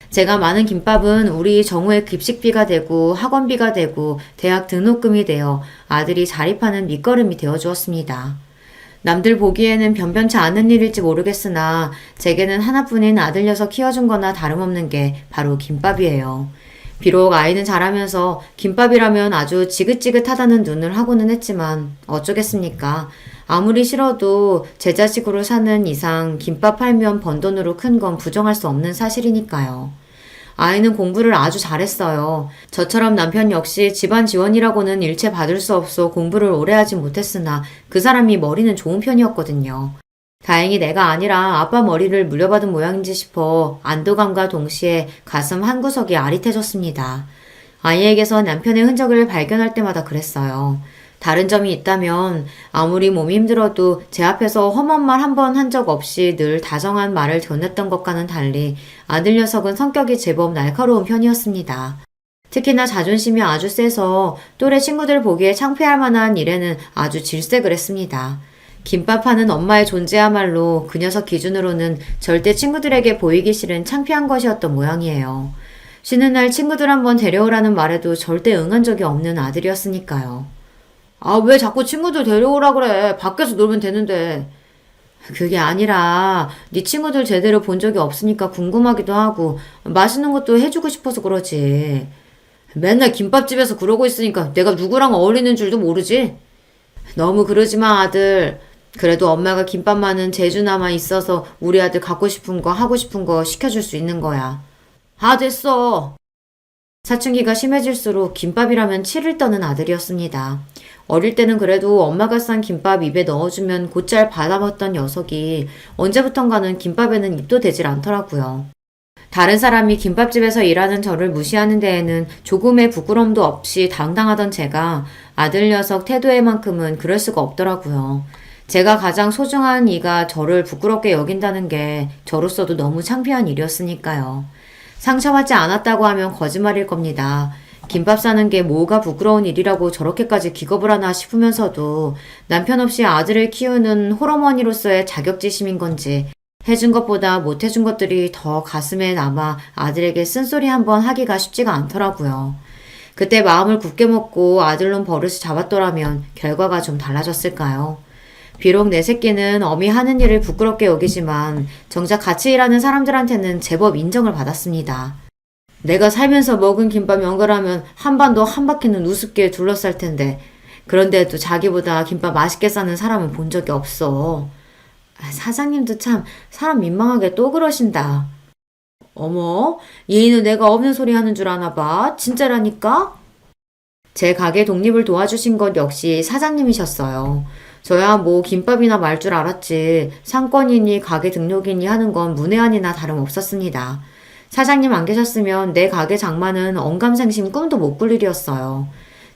제가 많은 김밥은 우리 정우의 급식비가 되고 학원비가 되고 대학 등록금이 되어 아들이 자립하는 밑거름이 되어 주었습니다. 남들 보기에는 변변치 않은 일일지 모르겠으나 제게는 하나뿐인 아들 녀석 키워준 거나 다름없는 게 바로 김밥이에요. 비록 아이는 자라면서 김밥이라면 아주 지긋지긋하다는 눈을 하고는 했지만 어쩌겠습니까? 아무리 싫어도 제 자식으로 사는 이상 김밥 팔면 번 돈으로 큰 건 부정할 수 없는 사실이니까요. 아이는 공부를 아주 잘했어요. 저처럼 남편 역시 집안 지원이라고는 일체 받을 수 없어 공부를 오래 하지 못했으나 그 사람이 머리는 좋은 편이었거든요. 다행히 내가 아니라 아빠 머리를 물려받은 모양인지 싶어 안도감과 동시에 가슴 한구석이 아릿해졌습니다. 아이에게서 남편의 흔적을 발견할 때마다 그랬어요. 다른 점이 있다면 아무리 몸이 힘들어도 제 앞에서 험한 말 한 번 한 적 없이 늘 다정한 말을 전했던 것과는 달리 아들 녀석은 성격이 제법 날카로운 편이었습니다. 특히나 자존심이 아주 세서 또래 친구들 보기에 창피할 만한 일에는 아주 질색을 했습니다. 김밥 하는 엄마의 존재야말로 그 녀석 기준으로는 절대 친구들에게 보이기 싫은 창피한 것이었던 모양이에요. 쉬는 날 친구들 한번 데려오라는 말에도 절대 응한 적이 없는 아들이었으니까요. 아, 왜 자꾸 친구들 데려오라 그래? 밖에서 놀면 되는데. 그게 아니라 네 친구들 제대로 본 적이 없으니까 궁금하기도 하고 맛있는 것도 해주고 싶어서 그러지. 맨날 김밥집에서 그러고 있으니까 내가 누구랑 어울리는 줄도 모르지? 너무 그러지 마, 아들. 그래도 엄마가 김밥만은 재주나마 있어서 우리 아들 갖고 싶은 거 하고 싶은 거 시켜줄 수 있는 거야. 아, 됐어. 사춘기가 심해질수록 김밥이라면 치를 떠는 아들이었습니다. 어릴 때는 그래도 엄마가 싼 김밥 입에 넣어주면 곧잘 받아먹던 녀석이 언제부턴가는 김밥에는 입도 대질 않더라고요. 다른 사람이 김밥집에서 일하는 저를 무시하는 데에는 조금의 부끄러움도 없이 당당하던 제가 아들 녀석 태도에만큼은 그럴 수가 없더라고요. 제가 가장 소중한 이가 저를 부끄럽게 여긴다는 게 저로서도 너무 창피한 일이었으니까요. 상처받지 않았다고 하면 거짓말일 겁니다. 김밥 싸는 게 뭐가 부끄러운 일이라고 저렇게까지 기겁을 하나 싶으면서도 남편 없이 아들을 키우는 홀어머니로서의 자격지심인 건지 해준 것보다 못해준 것들이 더 가슴에 남아 아들에게 쓴소리 한번 하기가 쉽지가 않더라고요. 그때 마음을 굳게 먹고 아들놈 버릇을 잡았더라면 결과가 좀 달라졌을까요? 비록 내 새끼는 어미 하는 일을 부끄럽게 여기지만 정작 같이 일하는 사람들한테는 제법 인정을 받았습니다. 내가 살면서 먹은 김밥 연결하면 한반도 한 바퀴는 우습게 둘러쌀 텐데 그런데도 자기보다 김밥 맛있게 싸는 사람은 본 적이 없어. 사장님도 참 사람 민망하게 또 그러신다. 어머, 얘는 내가 없는 소리 하는 줄 아나 봐. 진짜라니까? 제 가게 독립을 도와주신 것 역시 사장님이셨어요. 저야 뭐 김밥이나 말 줄 알았지 상권이니 가게 등록이니 하는 건 문외한이나 다름없었습니다. 사장님 안 계셨으면 내 가게 장만은 언감생심 꿈도 못 꿀 일이었어요.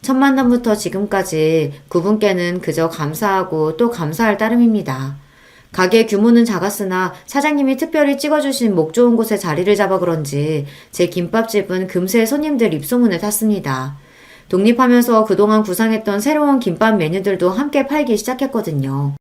첫 만남부터 지금까지 그분께는 그저 감사하고 또 감사할 따름입니다. 가게 규모는 작았으나 사장님이 특별히 찍어주신 목 좋은 곳에 자리를 잡아 그런지 제 김밥집은 금세 손님들 입소문을 탔습니다. 독립하면서 그동안 구상했던 새로운 김밥 메뉴들도 함께 팔기 시작했거든요.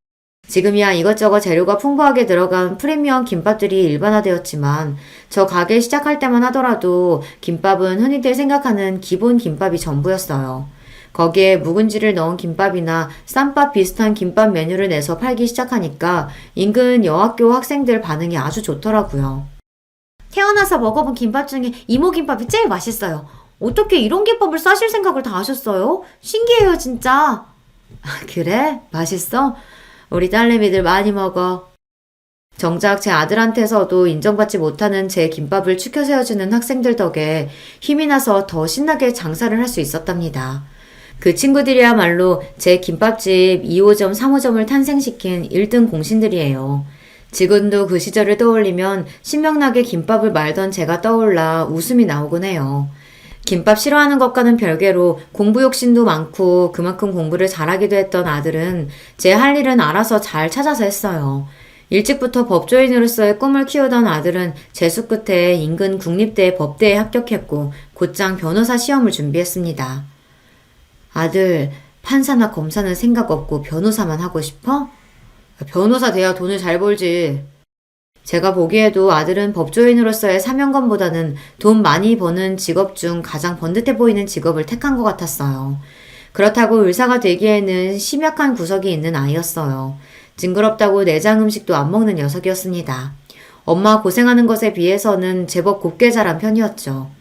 지금이야 이것저것 재료가 풍부하게 들어간 프리미엄 김밥들이 일반화되었지만 저 가게 시작할 때만 하더라도 김밥은 흔히들 생각하는 기본 김밥이 전부였어요. 거기에 묵은지를 넣은 김밥이나 쌈밥 비슷한 김밥 메뉴를 내서 팔기 시작하니까 인근 여학교 학생들 반응이 아주 좋더라고요. 태어나서 먹어본 김밥 중에 이모김밥이 제일 맛있어요. 어떻게 이런 김밥을 싸실 생각을 다 하셨어요? 신기해요, 진짜. 그래? 맛있어? 우리 딸내미들 많이 먹어. 정작 제 아들한테서도 인정받지 못하는 제 김밥을 추켜 세워주는 학생들 덕에 힘이 나서 더 신나게 장사를 할 수 있었답니다. 그 친구들이야말로 제 김밥집 2호점, 3호점을 탄생시킨 1등 공신들이에요. 지금도 그 시절을 떠올리면 신명나게 김밥을 말던 제가 떠올라 웃음이 나오곤 해요. 김밥 싫어하는 것과는 별개로 공부 욕심도 많고 그만큼 공부를 잘하기도 했던 아들은 제 할 일은 알아서 잘 찾아서 했어요. 일찍부터 법조인으로서의 꿈을 키우던 아들은 재수 끝에 인근 국립대 법대에 합격했고 곧장 변호사 시험을 준비했습니다. 아들, 판사나 검사는 생각 없고 변호사만 하고 싶어? 변호사 돼야 돈을 잘 벌지. 제가 보기에도 아들은 법조인으로서의 사명감보다는 돈 많이 버는 직업 중 가장 번듯해 보이는 직업을 택한 것 같았어요. 그렇다고 의사가 되기에는 심약한 구석이 있는 아이였어요. 징그럽다고 내장 음식도 안 먹는 녀석이었습니다. 엄마 고생하는 것에 비해서는 제법 곱게 자란 편이었죠.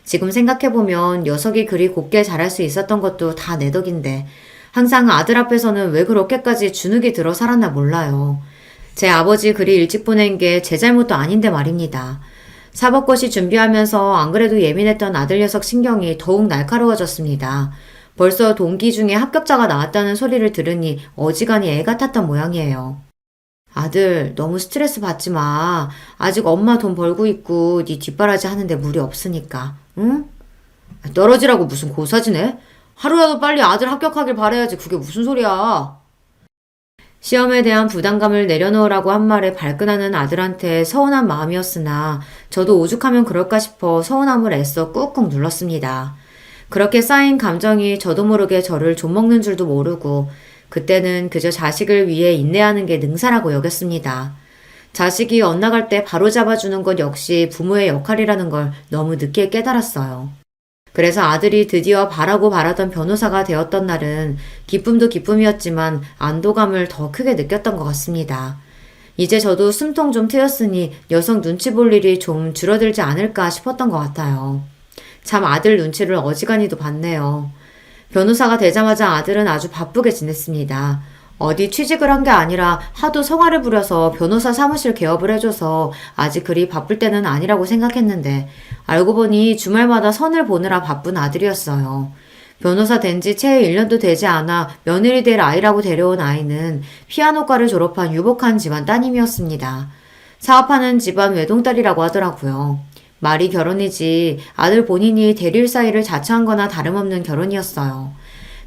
지금 생각해보면 녀석이 그리 곱게 자랄 수 있었던 것도 다 내 덕인데 항상 아들 앞에서는 왜 그렇게까지 주눅이 들어 살았나 몰라요. 제 아버지 그리 일찍 보낸 게 제 잘못도 아닌데 말입니다. 사법고시 준비하면서 안 그래도 예민했던 아들 녀석 신경이 더욱 날카로워졌습니다. 벌써 동기 중에 합격자가 나왔다는 소리를 들으니 어지간히 애가 탔던 모양이에요. 아들, 너무 스트레스 받지 마. 아직 엄마 돈 벌고 있고 네 뒷바라지 하는데 무리 없으니까. 응? 떨어지라고 무슨 고사지네? 하루라도 빨리 아들 합격하길 바라야지. 그게 무슨 소리야. 시험에 대한 부담감을 내려놓으라고 한 말에 발끈하는 아들한테 서운한 마음이었으나 저도 오죽하면 그럴까 싶어 서운함을 애써 꾹꾹 눌렀습니다. 그렇게 쌓인 감정이 저도 모르게 저를 좀먹는 줄도 모르고 그때는 그저 자식을 위해 인내하는 게 능사라고 여겼습니다. 자식이 엇나갈 때 바로 잡아주는 것 역시 부모의 역할이라는 걸 너무 늦게 깨달았어요. 그래서 아들이 드디어 바라고 바라던 변호사가 되었던 날은 기쁨도 기쁨이었지만 안도감을 더 크게 느꼈던 것 같습니다. 이제 저도 숨통 좀 트였으니 녀석 눈치 볼 일이 좀 줄어들지 않을까 싶었던 것 같아요. 참 아들 눈치를 어지간히도 봤네요. 변호사가 되자마자 아들은 아주 바쁘게 지냈습니다. 어디 취직을 한 게 아니라 하도 성화를 부려서 변호사 사무실 개업을 해줘서 아직 그리 바쁠 때는 아니라고 생각했는데 알고 보니 주말마다 선을 보느라 바쁜 아들이었어요. 변호사 된 지 채 1년도 되지 않아 며느리 될 아이라고 데려온 아이는 피아노과를 졸업한 유복한 집안 따님이었습니다. 사업하는 집안 외동딸이라고 하더라고요. 말이 결혼이지 아들 본인이 대릴 사이를 자처한 거나 다름없는 결혼이었어요.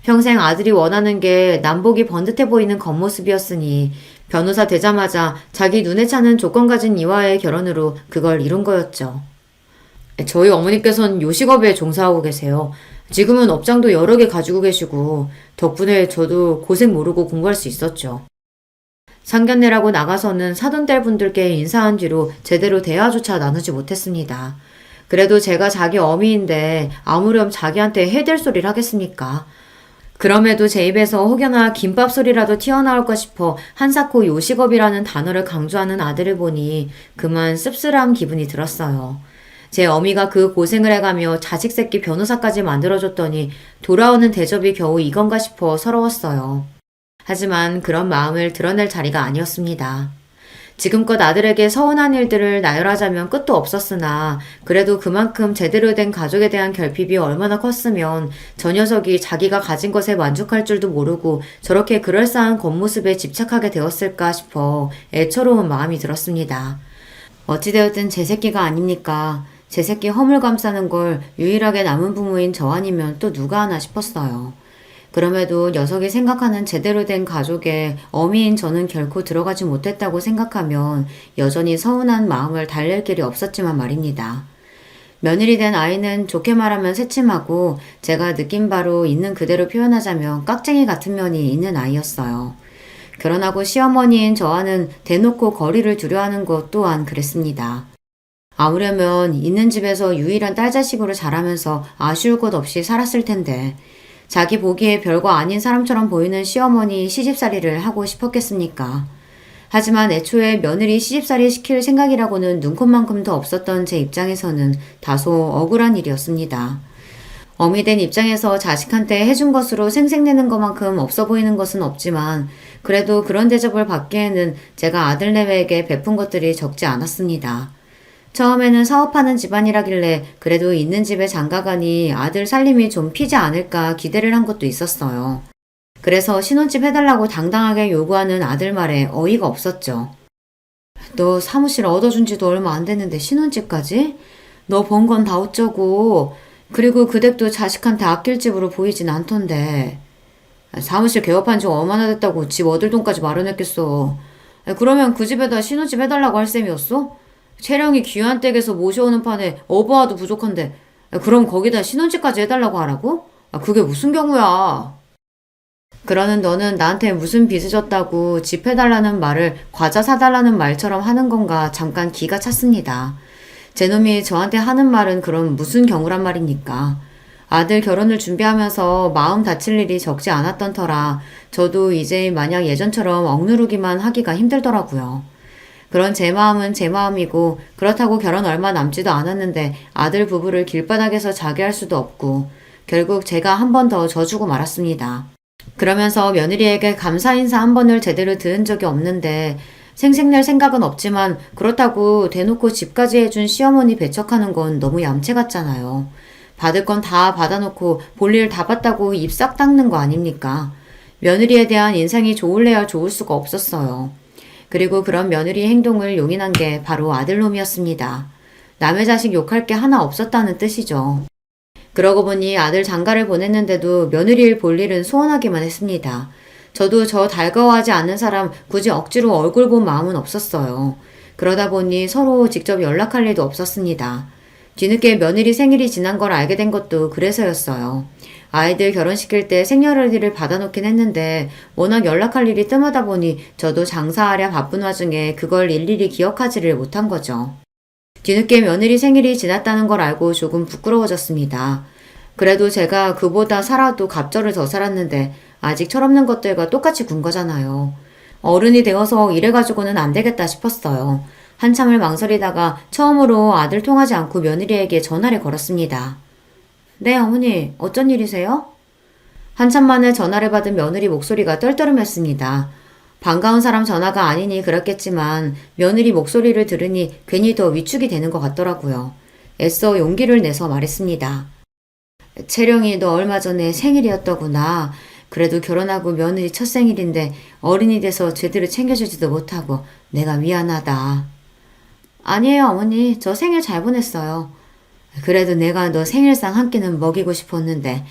평생 아들이 원하는 게 남복이 번듯해 보이는 겉모습이었으니 변호사 되자마자 자기 눈에 차는 조건 가진 이와의 결혼으로 그걸 이룬 거였죠. 저희 어머니께서는 요식업에 종사하고 계세요. 지금은 업장도 여러 개 가지고 계시고 덕분에 저도 고생 모르고 공부할 수 있었죠. 상견례라고 나가서는 사돈딸 분들께 인사한 뒤로 제대로 대화조차 나누지 못했습니다. 그래도 제가 자기 어미인데 아무렴 자기한테 해댈 소리를 하겠습니까? 그럼에도 제 입에서 혹여나 김밥 소리라도 튀어나올까 싶어 한사코 요식업이라는 단어를 강조하는 아들을 보니 그만 씁쓸한 기분이 들었어요. 제 어미가 그 고생을 해가며 자식 새끼 변호사까지 만들어줬더니 돌아오는 대접이 겨우 이건가 싶어 서러웠어요. 하지만 그런 마음을 드러낼 자리가 아니었습니다. 지금껏 아들에게 서운한 일들을 나열하자면 끝도 없었으나 그래도 그만큼 제대로 된 가족에 대한 결핍이 얼마나 컸으면 저 녀석이 자기가 가진 것에 만족할 줄도 모르고 저렇게 그럴싸한 겉모습에 집착하게 되었을까 싶어 애처로운 마음이 들었습니다. 어찌되었든 제 새끼가 아닙니까? 제 새끼 허물 감싸는 걸 유일하게 남은 부모인 저 아니면 또 누가 하나 싶었어요. 그럼에도 녀석이 생각하는 제대로 된 가족에 어미인 저는 결코 들어가지 못했다고 생각하면 여전히 서운한 마음을 달랠 길이 없었지만 말입니다. 며느리 된 아이는 좋게 말하면 새침하고 제가 느낀 바로 있는 그대로 표현하자면 깍쟁이 같은 면이 있는 아이였어요. 결혼하고 시어머니인 저와는 대놓고 거리를 두려워하는 것 또한 그랬습니다. 아무려면 있는 집에서 유일한 딸 자식으로 자라면서 아쉬울 것 없이 살았을 텐데 자기 보기에 별거 아닌 사람처럼 보이는 시어머니 시집살이를 하고 싶었겠습니까? 하지만 애초에 며느리 시집살이 시킬 생각이라고는 눈꼽만큼도 없었던 제 입장에서는 다소 억울한 일이었습니다. 어미 된 입장에서 자식한테 해준 것으로 생색내는 것만큼 없어 보이는 것은 없지만 그래도 그런 대접을 받기에는 제가 아들내외에게 베푼 것들이 적지 않았습니다. 처음에는 사업하는 집안이라길래 그래도 있는 집에 장가가니 아들 살림이 좀 피지 않을까 기대를 한 것도 있었어요. 그래서 신혼집 해달라고 당당하게 요구하는 아들 말에 어이가 없었죠. 너 사무실 얻어준 지도 얼마 안 됐는데 신혼집까지? 너 번 건 다 어쩌고. 그리고 그 댁도 자식한테 아낄 집으로 보이진 않던데. 사무실 개업한 지 얼마나 됐다고 집 얻을 돈까지 마련했겠어. 그러면 그 집에다 신혼집 해달라고 할 셈이었어? 채령이 귀한 댁에서 모셔오는 판에 어부와도 부족한데 그럼 거기다 신혼집까지 해달라고 하라고? 그게 무슨 경우야. 그러는 너는 나한테 무슨 빚을 졌다고 집 해달라는 말을 과자 사달라는 말처럼 하는 건가 잠깐 기가 찼습니다. 제 놈이 저한테 하는 말은 그럼 무슨 경우란 말입니까? 아들 결혼을 준비하면서 마음 다칠 일이 적지 않았던 터라 저도 이제 마냥 예전처럼 억누르기만 하기가 힘들더라고요. 그런 제 마음은 제 마음이고 그렇다고 결혼 얼마 남지도 않았는데 아들 부부를 길바닥에서 자게 할 수도 없고 결국 제가 한 번 더 져주고 말았습니다. 그러면서 며느리에게 감사 인사 한 번을 제대로 들은 적이 없는데 생색낼 생각은 없지만 그렇다고 대놓고 집까지 해준 시어머니 배척하는 건 너무 얌체 같잖아요. 받을 건 다 받아놓고 볼일 다 봤다고 입 싹 닦는 거 아닙니까? 며느리에 대한 인상이 좋을래야 좋을 수가 없었어요. 그리고 그런 며느리 행동을 용인한 게 바로 아들놈이었습니다. 남의 자식 욕할 게 하나 없었다는 뜻이죠. 그러고 보니 아들 장가를 보냈는데도 며느리를 볼 일은 소원하기만 했습니다. 저도 저 달가워하지 않는 사람 굳이 억지로 얼굴 본 마음은 없었어요. 그러다 보니 서로 직접 연락할 일도 없었습니다. 뒤늦게 며느리 생일이 지난 걸 알게 된 것도 그래서였어요. 아이들 결혼시킬 때 생년월일을 받아놓긴 했는데 워낙 연락할 일이 뜸하다 보니 저도 장사하랴 바쁜 와중에 그걸 일일이 기억하지를 못한 거죠. 뒤늦게 며느리 생일이 지났다는 걸 알고 조금 부끄러워졌습니다. 그래도 제가 그보다 살아도 갑절을 더 살았는데 아직 철없는 것들과 똑같이 군 거잖아요. 어른이 되어서 이래가지고는 안 되겠다 싶었어요. 한참을 망설이다가 처음으로 아들 통하지 않고 며느리에게 전화를 걸었습니다. 네, 어머니, 어쩐 일이세요? 한참 만에 전화를 받은 며느리 목소리가 떨떠름했습니다. 반가운 사람 전화가 아니니 그렇겠지만 며느리 목소리를 들으니 괜히 더 위축이 되는 것 같더라고요. 애써 용기를 내서 말했습니다. 채령이 너 얼마 전에 생일이었더구나. 그래도 결혼하고 며느리 첫 생일인데 어른이 돼서 제대로 챙겨주지도 못하고 내가 미안하다. 아니에요, 어머니. 저 생일 잘 보냈어요. 그래도 내가 너 생일상 한 끼는 먹이고 싶었는데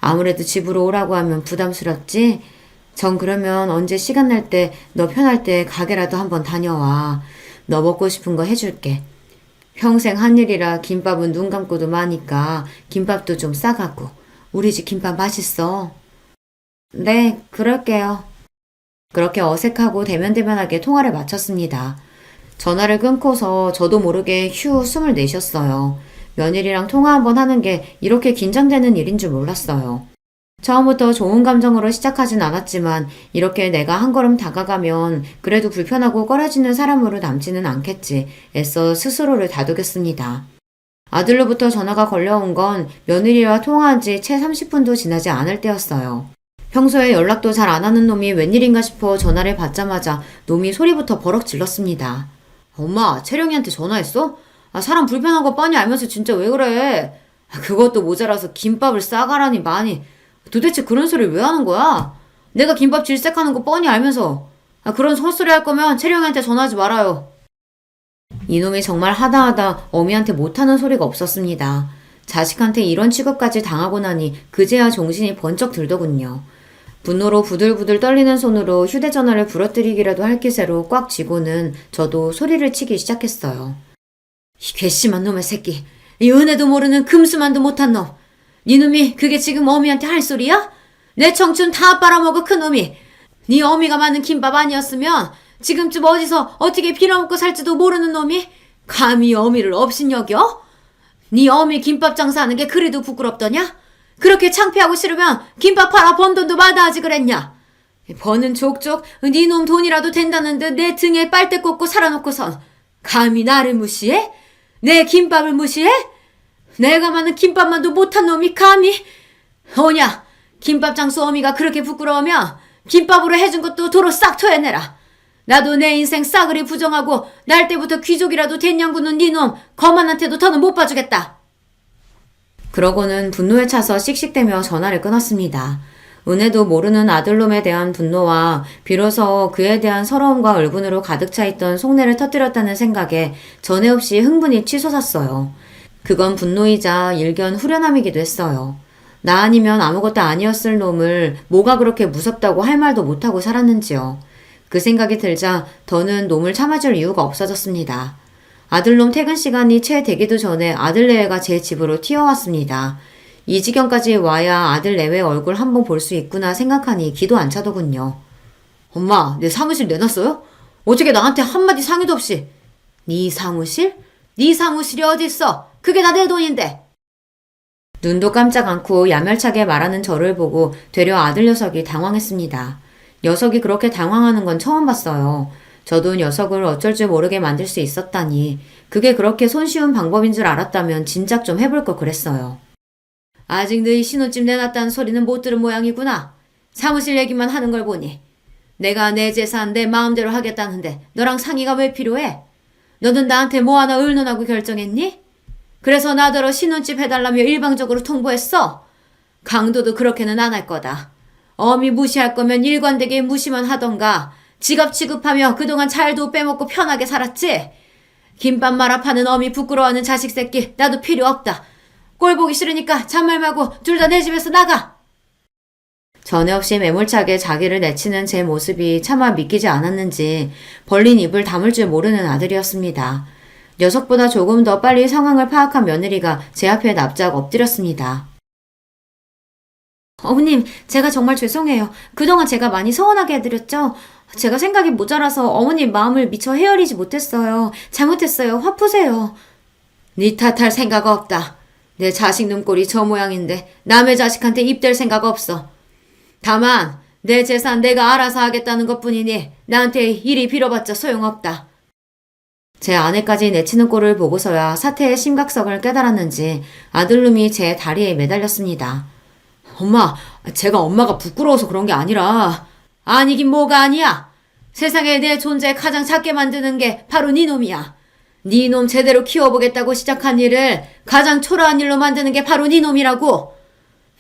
아무래도 집으로 오라고 하면 부담스럽지? 전 그러면 언제 시간 날 때 너 편할 때 가게라도 한번 다녀와. 너 먹고 싶은 거 해줄게. 평생 한 일이라 김밥은 눈 감고도 마니까 김밥도 좀 싸가고. 우리 집 김밥 맛있어. 네, 그럴게요. 그렇게 어색하고 대면대면하게 통화를 마쳤습니다. 전화를 끊고서 저도 모르게 휴 숨을 내쉬었어요. 며느리랑 통화 한번 하는 게 이렇게 긴장되는 일인 줄 몰랐어요. 처음부터 좋은 감정으로 시작하진 않았지만 이렇게 내가 한 걸음 다가가면 그래도 불편하고 꺼려지는 사람으로 남지는 않겠지 애써 스스로를 다독였습니다. 아들로부터 전화가 걸려온 건 며느리와 통화한 지 채 30분도 지나지 않을 때였어요. 평소에 연락도 잘 안 하는 놈이 웬일인가 싶어 전화를 받자마자 놈이 소리부터 버럭 질렀습니다. 엄마, 채령이한테 전화했어? 사람 불편한 거 뻔히 알면서 진짜 왜 그래? 그것도 모자라서 김밥을 싸가라니 많이. 도대체 그런 소리를 왜 하는 거야? 내가 김밥 질색하는 거 뻔히 알면서. 그런 헛소리 할 거면 채령이한테 전화하지 말아요. 이놈이 정말 하다하다 어미한테 못하는 소리가 없었습니다. 자식한테 이런 취급까지 당하고 나니 그제야 정신이 번쩍 들더군요. 분노로 부들부들 떨리는 손으로 휴대전화를 부러뜨리기라도 할 기세로 꽉 쥐고는 저도 소리를 치기 시작했어요. 이 괘씸한 놈의 새끼. 이 은혜도 모르는 금수만도 못한 놈. 니놈이 그게 지금 어미한테 할 소리야? 내 청춘 다 빨아먹어 큰 놈이. 네 어미가 만든 김밥 아니었으면 지금쯤 어디서 어떻게 빌어먹고 살지도 모르는 놈이 감히 어미를 업신여겨? 네 어미 김밥 장사하는 게 그래도 부끄럽더냐? 그렇게 창피하고 싫으면 김밥 팔아 번 돈도 마다하지 그랬냐? 버는 족족 네 놈 돈이라도 된다는 듯 내 등에 빨대 꽂고 살아놓고선 감히 나를 무시해? 내 김밥을 무시해? 내가 만든 김밥만도 못한 놈이 감히? 오냐, 김밥 장수 어미가 그렇게 부끄러우면 김밥으로 해준 것도 도로 싹 토해내라. 나도 내 인생 싸그리 부정하고 날 때부터 귀족이라도 된 년구는 니놈 거만한테도 더는 못 봐주겠다. 그러고는 분노에 차서 씩씩대며 전화를 끊었습니다. 은혜도 모르는 아들놈에 대한 분노와 비로소 그에 대한 서러움과 울분으로 가득 차 있던 속내를 터뜨렸다는 생각에 전에 없이 흥분이 치솟았어요. 그건 분노이자 일견 후련함이기도 했어요. 나 아니면 아무것도 아니었을 놈을 뭐가 그렇게 무섭다고 할 말도 못하고 살았는지요. 그 생각이 들자 더는 놈을 참아줄 이유가 없어졌습니다. 아들놈 퇴근 시간이 채 되기도 전에 아들 내외가 제 집으로 튀어왔습니다. 이 지경까지 와야 아들 내외 얼굴 한번 볼 수 있구나 생각하니 기도 안 차더군요. 엄마, 내 사무실 내놨어요? 어떻게 나한테 한마디 상의도 없이. 네 사무실? 네 사무실이 어딨어? 그게 다 내 돈인데. 눈도 깜짝 않고 야멸차게 말하는 저를 보고 되려 아들 녀석이 당황했습니다. 녀석이 그렇게 당황하는 건 처음 봤어요. 저도 녀석을 어쩔 줄 모르게 만들 수 있었다니 그게 그렇게 손쉬운 방법인 줄 알았다면 진작 좀 해볼 걸 그랬어요. 아직 너희 신혼집 내놨다는 소리는 못 들은 모양이구나. 사무실 얘기만 하는 걸 보니. 내가 내 재산 내 마음대로 하겠다는데 너랑 상의가 왜 필요해? 너는 나한테 뭐 하나 의논하고 결정했니? 그래서 나더러 신혼집 해달라며 일방적으로 통보했어? 강도도 그렇게는 안 할 거다. 어미 무시할 거면 일관되게 무시만 하던가 지갑 취급하며 그동안 잘도 빼먹고 편하게 살았지? 김밥 말아 파는 어미 부끄러워하는 자식 새끼 나도 필요 없다. 꼴 보기 싫으니까 잔말 말고 둘 다 내 집에서 나가. 전에 없이 매몰차게 자기를 내치는 제 모습이 차마 믿기지 않았는지 벌린 입을 다물 줄 모르는 아들이었습니다. 녀석보다 조금 더 빨리 상황을 파악한 며느리가 제 앞에 납작 엎드렸습니다. 어머님, 제가 정말 죄송해요. 그동안 제가 많이 서운하게 해드렸죠? 제가 생각이 모자라서 어머님 마음을 미처 헤아리지 못했어요. 잘못했어요. 화 푸세요. 네 탓할 생각 없다. 내 자식 눈꼴이 저 모양인데 남의 자식한테 입댈 생각 없어. 다만 내 재산 내가 알아서 하겠다는 것뿐이니 나한테 이리 빌어봤자 소용없다. 제 아내까지 내치는 꼴을 보고서야 사태의 심각성을 깨달았는지 아들놈이 제 다리에 매달렸습니다. 엄마, 제가 엄마가 부끄러워서 그런 게 아니라. 아니긴 뭐가 아니야. 세상에 내 존재 가장 작게 만드는 게 바로 네 놈이야. 네 놈 제대로 키워보겠다고 시작한 일을 가장 초라한 일로 만드는 게 바로 네 놈이라고.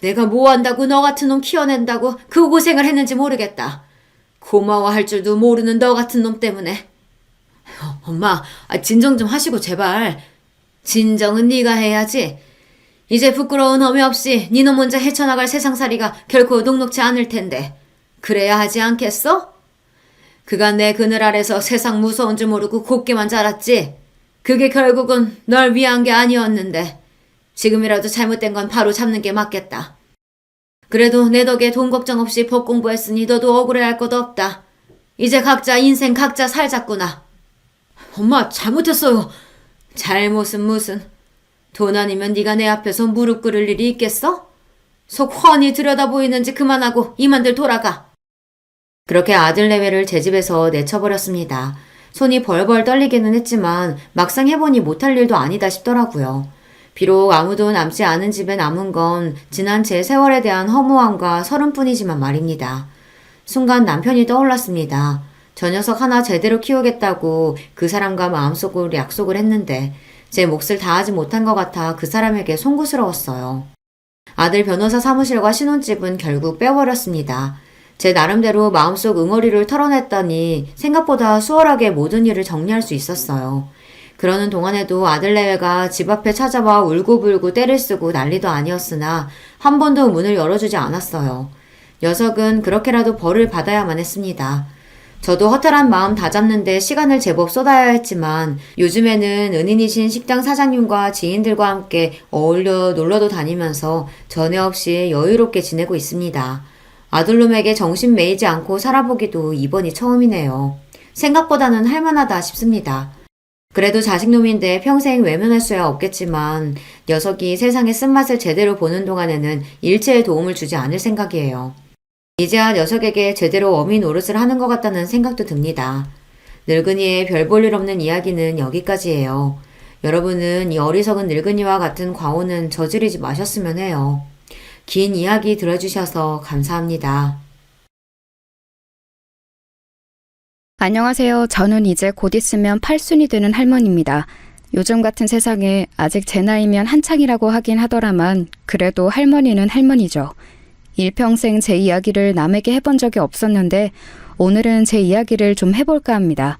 내가 뭐 한다고 너 같은 놈 키워낸다고 그 고생을 했는지 모르겠다. 고마워할 줄도 모르는 너 같은 놈 때문에. 엄마, 진정 좀 하시고 제발. 진정은 네가 해야지. 이제 부끄러운 어미 없이 니놈 혼자 헤쳐나갈 세상살이가 결코 녹록지 않을 텐데 그래야 하지 않겠어? 그간 내 그늘 아래서 세상 무서운 줄 모르고 곱게만 자랐지. 그게 결국은 널 위한 게 아니었는데 지금이라도 잘못된 건 바로 잡는 게 맞겠다. 그래도 내 덕에 돈 걱정 없이 법 공부했으니 너도 억울해할 것도 없다. 이제 각자 인생 각자 살자꾸나. 엄마, 잘못했어요. 잘못은 무슨. 돈 아니면 네가 내 앞에서 무릎 꿇을 일이 있겠어? 속 훤히 들여다보이는지 그만하고 이만들 돌아가. 그렇게 아들 내외를 제 집에서 내쳐버렸습니다. 손이 벌벌 떨리기는 했지만 막상 해보니 못할 일도 아니다 싶더라고요. 비록 아무도 남지 않은 집에 남은 건 지난 제 세월에 대한 허무함과 서름뿐이지만 말입니다. 순간 남편이 떠올랐습니다. 저 녀석 하나 제대로 키우겠다고 그 사람과 마음속으로 약속을 했는데 제 몫을 다하지 못한 것 같아 그 사람에게 송구스러웠어요. 아들 변호사 사무실과 신혼집은 결국 빼버렸습니다. 제 나름대로 마음속 응어리를 털어냈더니 생각보다 수월하게 모든 일을 정리할 수 있었어요. 그러는 동안에도 아들 내외가 집 앞에 찾아와 울고불고 때를 쓰고 난리도 아니었으나 한 번도 문을 열어주지 않았어요. 녀석은 그렇게라도 벌을 받아야만 했습니다. 저도 허탈한 마음 다잡는데 시간을 제법 쏟아야 했지만 요즘에는 은인이신 식당 사장님과 지인들과 함께 어울려 놀러도 다니면서 전에 없이 여유롭게 지내고 있습니다. 아들놈에게 정신 매이지 않고 살아보기도 이번이 처음이네요. 생각보다는 할만하다 싶습니다. 그래도 자식놈인데 평생 외면할 수야 없겠지만 녀석이 세상의 쓴맛을 제대로 보는 동안에는 일체의 도움을 주지 않을 생각이에요. 이제야 녀석에게 제대로 어미 노릇을 하는 것 같다는 생각도 듭니다. 늙은이의 별 볼 일 없는 이야기는 여기까지예요. 여러분은 이 어리석은 늙은이와 같은 과오는 저지르지 마셨으면 해요. 긴 이야기 들어주셔서 감사합니다. 안녕하세요. 저는 이제 곧 있으면 8순이 되는 할머니입니다. 요즘 같은 세상에 아직 제 나이면 한창이라고 하긴 하더라만 그래도 할머니는 할머니죠. 일평생 제 이야기를 남에게 해본 적이 없었는데 오늘은 제 이야기를 좀 해볼까 합니다.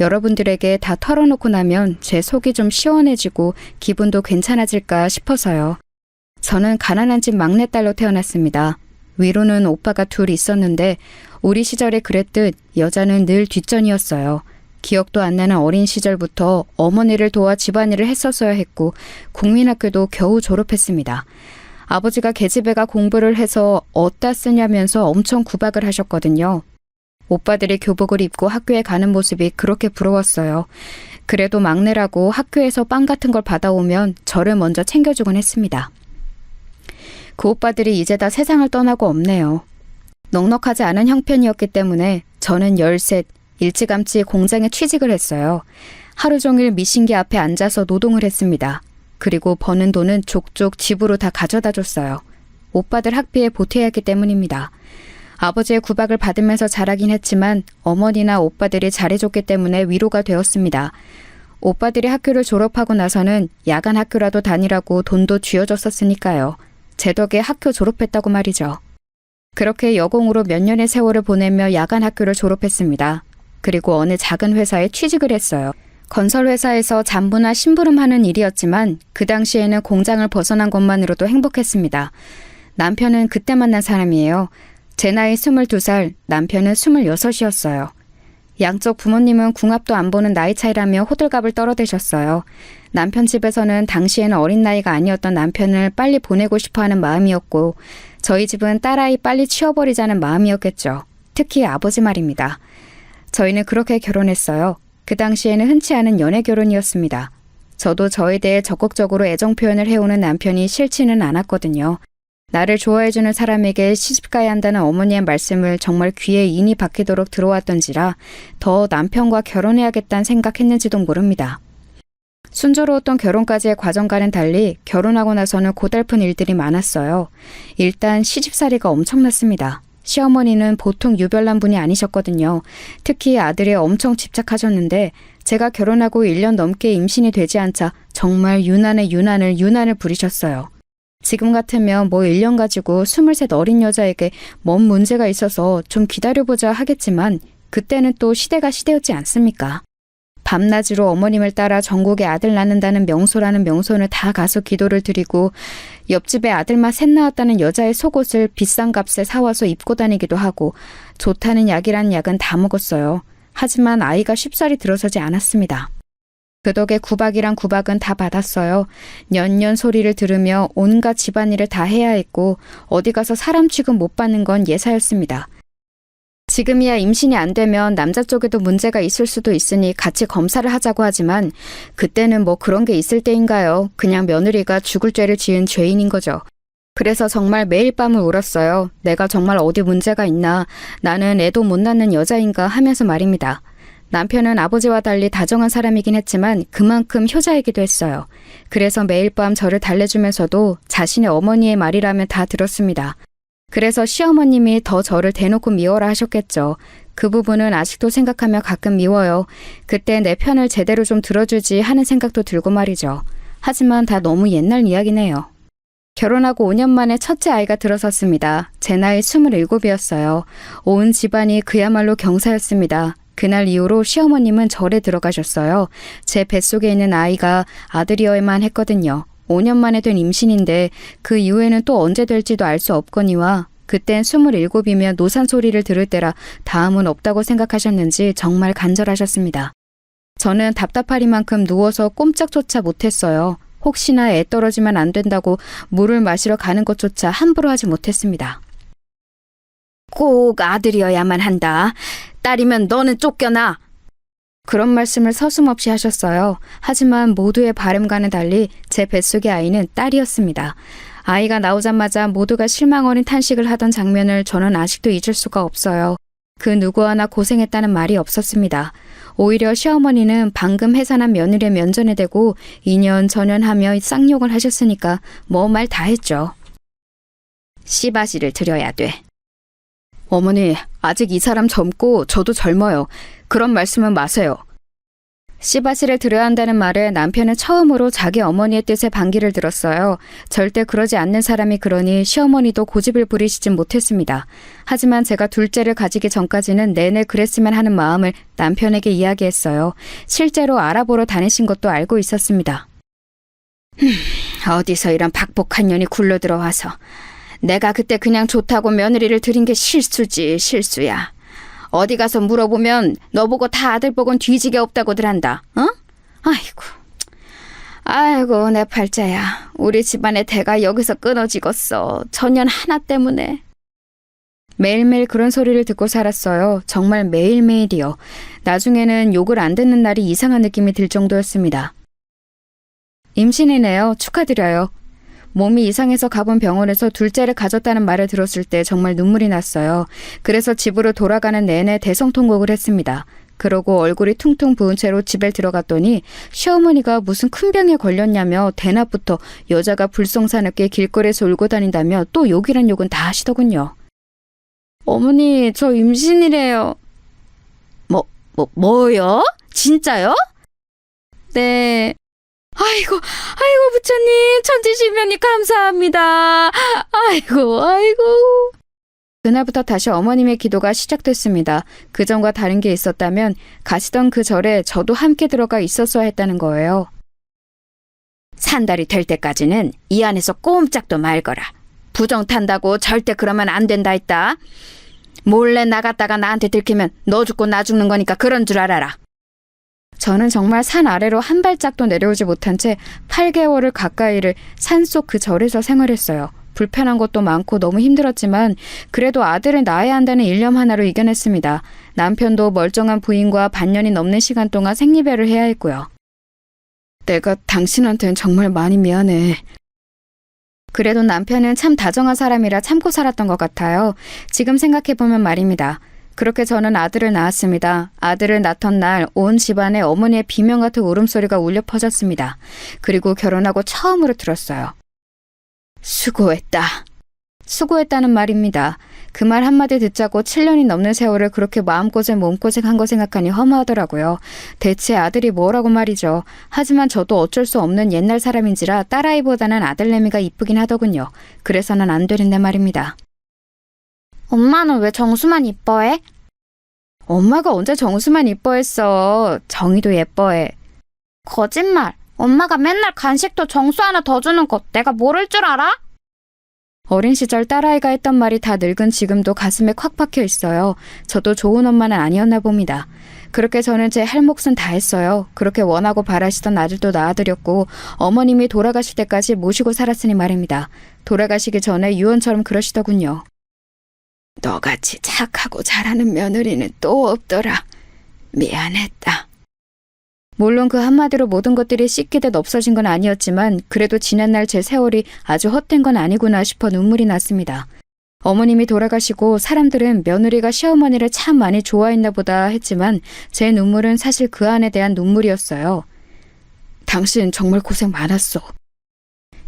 여러분들에게 다 털어놓고 나면 제 속이 좀 시원해지고 기분도 괜찮아질까 싶어서요. 저는 가난한 집 막내딸로 태어났습니다. 위로는 오빠가 둘 있었는데 우리 시절에 그랬듯 여자는 늘 뒷전이었어요. 기억도 안 나는 어린 시절부터 어머니를 도와 집안일을 했었어야 했고 국민학교도 겨우 졸업했습니다. 아버지가 계집애가 공부를 해서 어디다 쓰냐면서 엄청 구박을 하셨거든요. 오빠들이 교복을 입고 학교에 가는 모습이 그렇게 부러웠어요. 그래도 막내라고 학교에서 빵 같은 걸 받아오면 저를 먼저 챙겨주곤 했습니다. 그 오빠들이 이제 다 세상을 떠나고 없네요. 넉넉하지 않은 형편이었기 때문에 저는 13, 일찌감치 공장에 취직을 했어요. 하루 종일 미신기 앞에 앉아서 노동을 했습니다. 그리고 버는 돈은 족족 집으로 다 가져다 줬어요. 오빠들 학비에 보태야 했기 때문입니다. 아버지의 구박을 받으면서 자라긴 했지만 어머니나 오빠들이 잘해줬기 때문에 위로가 되었습니다. 오빠들이 학교를 졸업하고 나서는 야간 학교라도 다니라고 돈도 쥐어줬었으니까요. 제 덕에 학교 졸업했다고 말이죠. 그렇게 여공으로 몇 년의 세월을 보내며 야간 학교를 졸업했습니다. 그리고 어느 작은 회사에 취직을 했어요. 건설회사에서 잡부나 심부름하는 일이었지만 그 당시에는 공장을 벗어난 것만으로도 행복했습니다. 남편은 그때 만난 사람이에요. 제 나이 22살, 남편은 26이었어요. 양쪽 부모님은 궁합도 안 보는 나이 차이라며 호들갑을 떨어대셨어요. 남편 집에서는 당시에는 어린 나이가 아니었던 남편을 빨리 보내고 싶어하는 마음이었고 저희 집은 딸아이 빨리 치워버리자는 마음이었겠죠. 특히 아버지 말입니다. 저희는 그렇게 결혼했어요. 그 당시에는 흔치 않은 연애 결혼이었습니다. 저도 저에 대해 적극적으로 애정 표현을 해오는 남편이 싫지는 않았거든요. 나를 좋아해주는 사람에게 시집가야 한다는 어머니의 말씀을 정말 귀에 인이 박히도록 들어왔던지라 더 남편과 결혼해야겠다는 생각했는지도 모릅니다. 순조로웠던 결혼까지의 과정과는 달리 결혼하고 나서는 고달픈 일들이 많았어요. 일단 시집살이가 엄청났습니다. 시어머니는 보통 유별난 분이 아니셨거든요. 특히 아들에 엄청 집착하셨는데 제가 결혼하고 1년 넘게 임신이 되지 않자 정말 유난을 부리셨어요. 지금 같으면 뭐 1년 가지고 23 어린 여자에게 뭔 문제가 있어서 좀 기다려보자 하겠지만 그때는 또 시대가 시대였지 않습니까? 밤낮으로 어머님을 따라 전국에 아들 낳는다는 명소라는 명소는 다 가서 기도를 드리고 옆집에 아들만 셋 낳았다는 여자의 속옷을 비싼 값에 사와서 입고 다니기도 하고 좋다는 약이란 약은 다 먹었어요. 하지만 아이가 쉽사리 들어서지 않았습니다. 그 덕에 구박이란 구박은 다 받았어요. 년년 소리를 들으며 온갖 집안일을 다 해야 했고 어디 가서 사람 취급 못 받는 건 예사였습니다. 지금이야 임신이 안 되면 남자 쪽에도 문제가 있을 수도 있으니 같이 검사를 하자고 하지만 그때는 뭐 그런 게 있을 때인가요? 그냥 며느리가 죽을 죄를 지은 죄인인 거죠. 그래서 정말 매일 밤을 울었어요. 내가 정말 어디 문제가 있나, 나는 애도 못 낳는 여자인가 하면서 말입니다. 남편은 아버지와 달리 다정한 사람이긴 했지만 그만큼 효자이기도 했어요. 그래서 매일 밤 저를 달래주면서도 자신의 어머니의 말이라면 다 들었습니다. 그래서 시어머님이 더 저를 대놓고 미워라 하셨겠죠. 그 부분은 아직도 생각하며 가끔 미워요. 그때 내 편을 제대로 좀 들어주지 하는 생각도 들고 말이죠. 하지만 다 너무 옛날 이야기네요. 결혼하고 5년 만에 첫째 아이가 들어섰습니다. 제 나이 27이었어요. 온 집안이 그야말로 경사였습니다. 그날 이후로 시어머님은 절에 들어가셨어요. 제 뱃속에 있는 아이가 아들이어야만 했거든요. 5년 만에 된 임신인데 그 이후에는 또 언제 될지도 알 수 없거니와 그땐 27이면 노산 소리를 들을 때라 다음은 없다고 생각하셨는지 정말 간절하셨습니다. 저는 답답하리만큼 누워서 꼼짝조차 못했어요. 혹시나 애 떨어지면 안 된다고 물을 마시러 가는 것조차 함부로 하지 못했습니다. 꼭 아들이어야만 한다. 딸이면 너는 쫓겨나. 그런 말씀을 서슴없이 하셨어요. 하지만 모두의 바람과는 달리 제 뱃속의 아이는 딸이었습니다. 아이가 나오자마자 모두가 실망 어린 탄식을 하던 장면을 저는 아직도 잊을 수가 없어요. 그 누구 하나 고생했다는 말이 없었습니다. 오히려 시어머니는 방금 해산한 며느리의 면전에 대고 2년 전연하며 쌍욕을 하셨으니까 뭐 말 다 했죠. 씨바지를 드려야 돼. 어머니, 아직 이 사람 젊고 저도 젊어요. 그런 말씀은 마세요. 씨바지를 드려야 한다는 말에 남편은 처음으로 자기 어머니의 뜻에 반기를 들었어요. 절대 그러지 않는 사람이 그러니 시어머니도 고집을 부리시진 못했습니다. 하지만 제가 둘째를 가지기 전까지는 내내 그랬으면 하는 마음을 남편에게 이야기했어요. 실제로 알아보러 다니신 것도 알고 있었습니다. 어디서 이런 박복한 년이 굴러들어와서 내가 그때 그냥 좋다고 며느리를 들인 게 실수지, 실수야. 어디 가서 물어보면 너보고 다 아들 복은 뒤지게 없다고들 한다. 어? 아이고 내 팔자야. 우리 집안의 대가 여기서 끊어지겠어. 전년 하나 때문에. 매일매일 그런 소리를 듣고 살았어요. 정말 매일매일이요. 나중에는 욕을 안 듣는 날이 이상한 느낌이 들 정도였습니다. 임신이네요. 축하드려요. 몸이 이상해서 가본 병원에서 둘째를 가졌다는 말을 들었을 때 정말 눈물이 났어요. 그래서 집으로 돌아가는 내내 대성통곡을 했습니다. 그러고 얼굴이 퉁퉁 부은 채로 집에 들어갔더니 시어머니가 무슨 큰 병에 걸렸냐며 대낮부터 여자가 불성사납게 길거리에서 울고 다닌다며 또 욕이란 욕은 다 하시더군요. 어머니, 저 임신이래요. 뭐요? 진짜요? 네. 아이고 부처님 천지시면이 감사합니다. 아이고. 그날부터 다시 어머님의 기도가 시작됐습니다. 그전과 다른 게 있었다면 가시던 그 절에 저도 함께 들어가 있었어야 했다는 거예요. 산달이 될 때까지는 이 안에서 꼼짝도 말거라. 부정 탄다고 절대 그러면 안 된다 했다. 몰래 나갔다가 나한테 들키면 너 죽고 나 죽는 거니까 그런 줄 알아라. 저는 정말 산 아래로 한 발짝도 내려오지 못한 채 8개월을 가까이를 산속 그 절에서 생활했어요. 불편한 것도 많고 너무 힘들었지만 그래도 아들을 낳아야 한다는 일념 하나로 이겨냈습니다. 남편도 멀쩡한 부인과 반년이 넘는 시간 동안 생리배를 해야 했고요. 내가 당신한테는 정말 많이 미안해. 그래도 남편은 참 다정한 사람이라 참고 살았던 것 같아요. 지금 생각해보면 말입니다. 그렇게 저는 아들을 낳았습니다. 아들을 낳던 날 온 집안에 어머니의 비명 같은 울음소리가 울려 퍼졌습니다. 그리고 결혼하고 처음으로 들었어요. 수고했다. 수고했다는 말입니다. 그 말 한마디 듣자고 7년이 넘는 세월을 그렇게 마음고생 몸고생한 거 생각하니 허무하더라고요. 대체 아들이 뭐라고 말이죠. 하지만 저도 어쩔 수 없는 옛날 사람인지라 딸아이보다는 아들내미가 이쁘긴 하더군요. 그래서는 안 되는데 말입니다. 엄마는 왜 정수만 이뻐해? 엄마가 언제 정수만 이뻐했어. 정이도 예뻐해. 거짓말. 엄마가 맨날 간식도 정수 하나 더 주는 거 내가 모를 줄 알아? 어린 시절 딸아이가 했던 말이 다 늙은 지금도 가슴에 콱 박혀 있어요. 저도 좋은 엄마는 아니었나 봅니다. 그렇게 저는 제 할 몫은 다 했어요. 그렇게 원하고 바라시던 아들도 낳아드렸고 어머님이 돌아가실 때까지 모시고 살았으니 말입니다. 돌아가시기 전에 유언처럼 그러시더군요. 너같이 착하고 잘하는 며느리는 또 없더라. 미안했다. 물론 그 한마디로 모든 것들이 씻기듯 없어진 건 아니었지만 그래도 지난날 제 세월이 아주 헛된 건 아니구나 싶어 눈물이 났습니다. 어머님이 돌아가시고 사람들은 며느리가 시어머니를 참 많이 좋아했나 보다 했지만 제 눈물은 사실 그 안에 대한 눈물이었어요. 당신 정말 고생 많았어.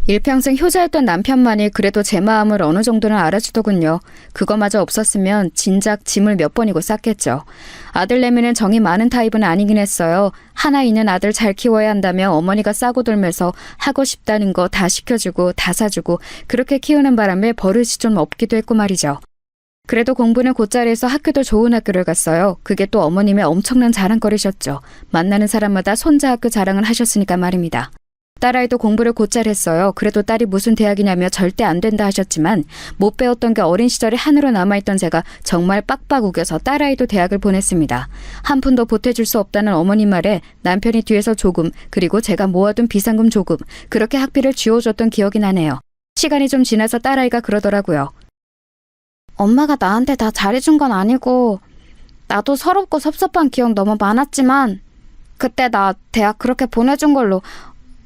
일평생 효자였던 남편만이 그래도 제 마음을 어느 정도는 알아주더군요. 그거마저 없었으면 진작 짐을 몇 번이고 쌌겠죠. 아들내미는 정이 많은 타입은 아니긴 했어요. 하나 있는 아들 잘 키워야 한다며 어머니가 싸고 돌면서 하고 싶다는 거 다 시켜주고 다 사주고 그렇게 키우는 바람에 버릇이 좀 없기도 했고 말이죠. 그래도 공부는 곧잘 해서 학교도 좋은 학교를 갔어요. 그게 또 어머님의 엄청난 자랑거리셨죠. 만나는 사람마다 손자 학교 자랑을 하셨으니까 말입니다. 딸아이도 공부를 곧잘 했어요. 그래도 딸이 무슨 대학이냐며 절대 안 된다 하셨지만 못 배웠던 게 어린 시절에 한으로 남아있던 제가 정말 빡빡 우겨서 딸아이도 대학을 보냈습니다. 한 푼도 보태줄 수 없다는 어머님 말에 남편이 뒤에서 조금 그리고 제가 모아둔 비상금 조금 그렇게 학비를 쥐어줬던 기억이 나네요. 시간이 좀 지나서 딸아이가 그러더라고요. 엄마가 나한테 다 잘해준 건 아니고 나도 서럽고 섭섭한 기억 너무 많았지만 그때 나 대학 그렇게 보내준 걸로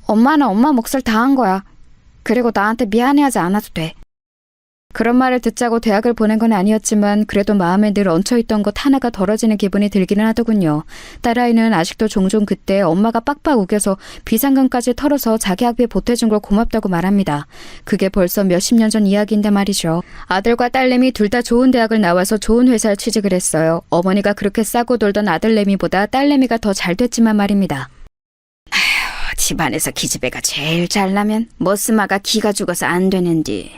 엄마는 엄마 몫을 다 한 거야. 그리고 나한테 미안해하지 않아도 돼. 그런 말을 듣자고 대학을 보낸 건 아니었지만 그래도 마음에 늘 얹혀있던 것 하나가 덜어지는 기분이 들기는 하더군요. 딸아이는 아직도 종종 그때 엄마가 빡빡 우겨서 비상금까지 털어서 자기 학비에 보태준 걸 고맙다고 말합니다. 그게 벌써 몇십 년 전 이야기인데 말이죠. 아들과 딸내미 둘 다 좋은 대학을 나와서 좋은 회사에 취직을 했어요. 어머니가 그렇게 싸고 돌던 아들내미보다 딸내미가 더 잘 됐지만 말입니다. 집안에서 기집애가 제일 잘나면 머스마가 기가 죽어서 안 되는디.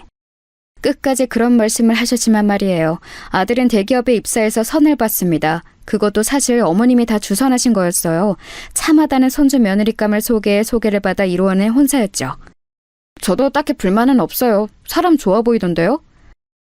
끝까지 그런 말씀을 하셨지만 말이에요. 아들은 대기업에 입사해서 선을 받습니다. 그것도 사실 어머님이 다 주선하신 거였어요. 참하다는 손주 며느리감을 속에 소개를 받아 이루어낸 혼사였죠. 저도 딱히 불만은 없어요. 사람 좋아 보이던데요?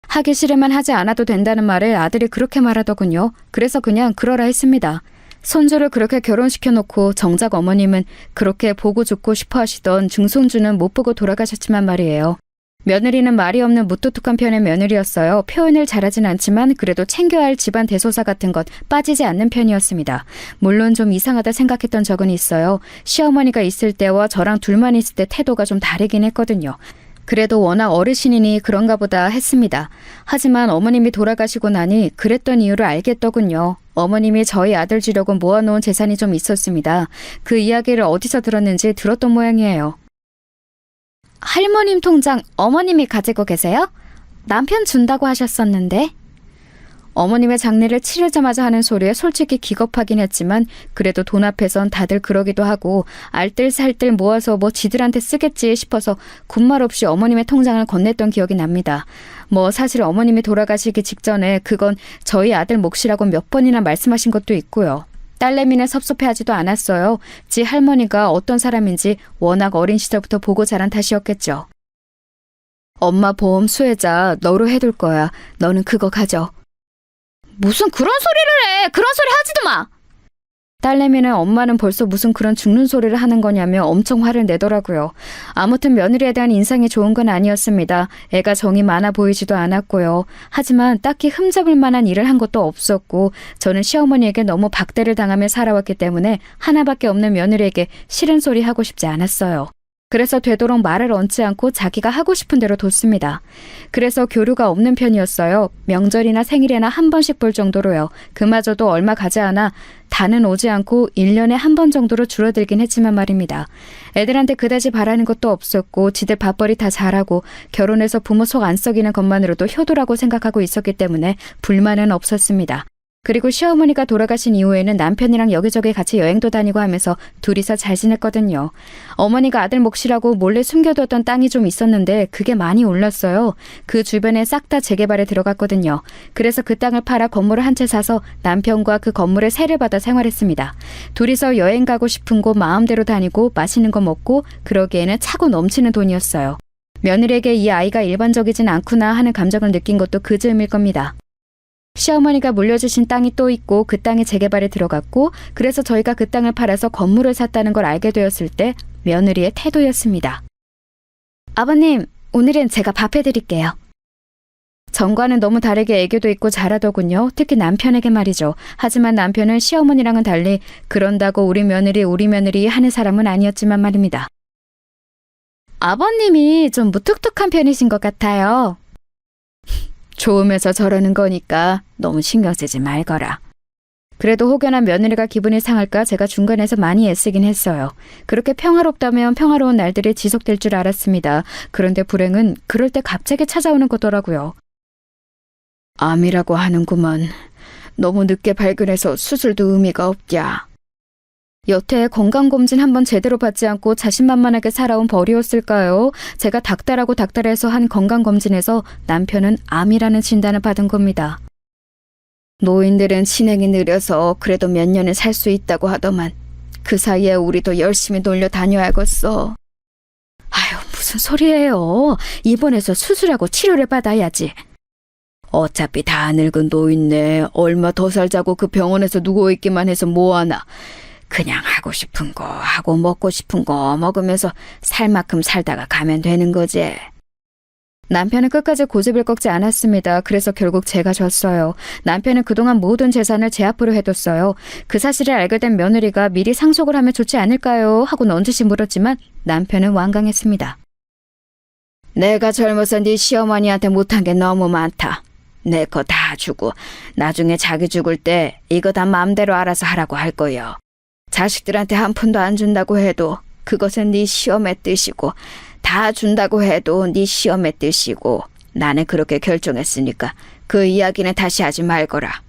하기 싫으면 하지 않아도 된다는 말을 아들이 그렇게 말하더군요. 그래서 그냥 그러라 했습니다. 손주를 그렇게 결혼시켜놓고 정작 어머님은 그렇게 보고 죽고 싶어 하시던 증손주는 못 보고 돌아가셨지만 말이에요. 며느리는 말이 없는 무뚝뚝한 편의 며느리였어요. 표현을 잘하진 않지만 그래도 챙겨야 할 집안 대소사 같은 것 빠지지 않는 편이었습니다. 물론 좀 이상하다 생각했던 적은 있어요. 시어머니가 있을 때와 저랑 둘만 있을 때 태도가 좀 다르긴 했거든요. 그래도 워낙 어르신이니 그런가 보다 했습니다. 하지만 어머님이 돌아가시고 나니 그랬던 이유를 알겠더군요. 어머님이 저희 아들 주려고 모아놓은 재산이 좀 있었습니다. 그 이야기를 어디서 들었는지 들었던 모양이에요. 할머님 통장 어머님이 가지고 계세요? 남편 준다고 하셨었는데. 어머님의 장례를 치르자마자 하는 소리에 솔직히 기겁하긴 했지만 그래도 돈 앞에선 다들 그러기도 하고 알뜰살뜰 모아서 뭐 지들한테 쓰겠지 싶어서 군말 없이 어머님의 통장을 건넸던 기억이 납니다. 뭐 사실 어머님이 돌아가시기 직전에 그건 저희 아들 몫이라고 몇 번이나 말씀하신 것도 있고요. 딸내미는 섭섭해하지도 않았어요. 지 할머니가 어떤 사람인지 워낙 어린 시절부터 보고 자란 탓이었겠죠. 엄마 보험 수혜자 너로 해둘 거야. 너는 그거 가져. 무슨 그런 소리를 해! 그런 소리 하지도 마! 딸내미는 엄마는 벌써 무슨 그런 죽는 소리를 하는 거냐며 엄청 화를 내더라고요. 아무튼 며느리에 대한 인상이 좋은 건 아니었습니다. 애가 정이 많아 보이지도 않았고요. 하지만 딱히 흠잡을 만한 일을 한 것도 없었고 저는 시어머니에게 너무 박대를 당하며 살아왔기 때문에 하나밖에 없는 며느리에게 싫은 소리 하고 싶지 않았어요. 그래서 되도록 말을 얹지 않고 자기가 하고 싶은 대로 뒀습니다. 그래서 교류가 없는 편이었어요. 명절이나 생일에나 한 번씩 볼 정도로요. 그마저도 얼마 가지 않아 다는 오지 않고 1년에 한 번 정도로 줄어들긴 했지만 말입니다. 애들한테 그다지 바라는 것도 없었고 지들 밥벌이 다 잘하고 결혼해서 부모 속 안 썩이는 것만으로도 효도라고 생각하고 있었기 때문에 불만은 없었습니다. 그리고 시어머니가 돌아가신 이후에는 남편이랑 여기저기 같이 여행도 다니고 하면서 둘이서 잘 지냈거든요. 어머니가 아들 몫이라고 몰래 숨겨두었던 땅이 좀 있었는데 그게 많이 올랐어요. 그 주변에 싹 다 재개발에 들어갔거든요. 그래서 그 땅을 팔아 건물을 한 채 사서 남편과 그 건물에 세를 받아 생활했습니다. 둘이서 여행 가고 싶은 곳 마음대로 다니고 맛있는 거 먹고 그러기에는 차고 넘치는 돈이었어요. 며느리에게 이 아이가 일반적이진 않구나 하는 감정을 느낀 것도 그 즈음일 겁니다. 시어머니가 물려주신 땅이 또 있고 그 땅이 재개발에 들어갔고 그래서 저희가 그 땅을 팔아서 건물을 샀다는 걸 알게 되었을 때 며느리의 태도였습니다. 아버님, 오늘은 제가 밥 해드릴게요. 전과는 너무 다르게 애교도 있고 잘하더군요. 특히 남편에게 말이죠. 하지만 남편은 시어머니랑은 달리 그런다고 우리 며느리 하는 사람은 아니었지만 말입니다. 아버님이 좀 무뚝뚝한 편이신 것 같아요. 좋으면서 저러는 거니까 너무 신경 쓰지 말거라. 그래도 혹여나 며느리가 기분이 상할까 제가 중간에서 많이 애쓰긴 했어요. 그렇게 평화롭다면 평화로운 날들이 지속될 줄 알았습니다. 그런데 불행은 그럴 때 갑자기 찾아오는 거더라고요. 암이라고 하는구먼. 너무 늦게 발견해서 수술도 의미가 없냐. 여태 건강검진 한번 제대로 받지 않고 자신만만하게 살아온 벌이었을까요? 제가 닥달해서 한 건강검진에서 남편은 암이라는 진단을 받은 겁니다. 노인들은 진행이 느려서 그래도 몇 년은 살 수 있다고 하더만 그 사이에 우리도 열심히 놀려 다녀야겠어. 아유, 무슨 소리예요. 입원해서 수술하고 치료를 받아야지. 어차피 다 늙은 노인네 얼마 더 살자고 그 병원에서 누워있기만 해서 뭐하나. 그냥 하고 싶은 거 하고 먹고 싶은 거 먹으면서 살 만큼 살다가 가면 되는 거지. 남편은 끝까지 고집을 꺾지 않았습니다. 그래서 결국 제가 졌어요. 남편은 그동안 모든 재산을 제 앞으로 해뒀어요. 그 사실을 알게 된 며느리가 미리 상속을 하면 좋지 않을까요? 하고 넌지시 물었지만 남편은 완강했습니다. 내가 젊어서 네 시어머니한테 못한 게 너무 많다. 내 거 다 주고 나중에 자기 죽을 때 이거 다 마음대로 알아서 하라고 할 거요. 자식들한테 한 푼도 안 준다고 해도 그것은 네 시험의 뜻이고 다 준다고 해도 네 시험의 뜻이고 나는 그렇게 결정했으니까 그 이야기는 다시 하지 말거라.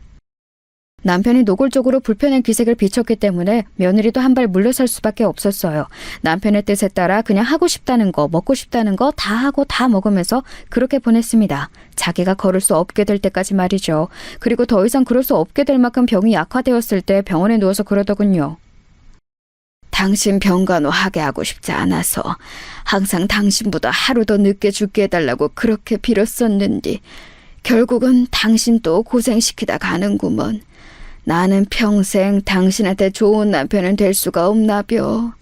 남편이 노골적으로 불편한 기색을 비췄기 때문에 며느리도 한 발 물러설 수밖에 없었어요. 남편의 뜻에 따라 그냥 하고 싶다는 거, 먹고 싶다는 거 다 하고 다 먹으면서 그렇게 보냈습니다. 자기가 걸을 수 없게 될 때까지 말이죠. 그리고 더 이상 그럴 수 없게 될 만큼 병이 약화되었을 때 병원에 누워서 그러더군요. 당신 병간호 하게 하고 싶지 않아서 항상 당신보다 하루 더 늦게 죽게 해달라고 그렇게 빌었었는데 결국은 당신 또 고생시키다 가는구먼. 나는 평생 당신한테 좋은 남편은 될 수가 없나벼.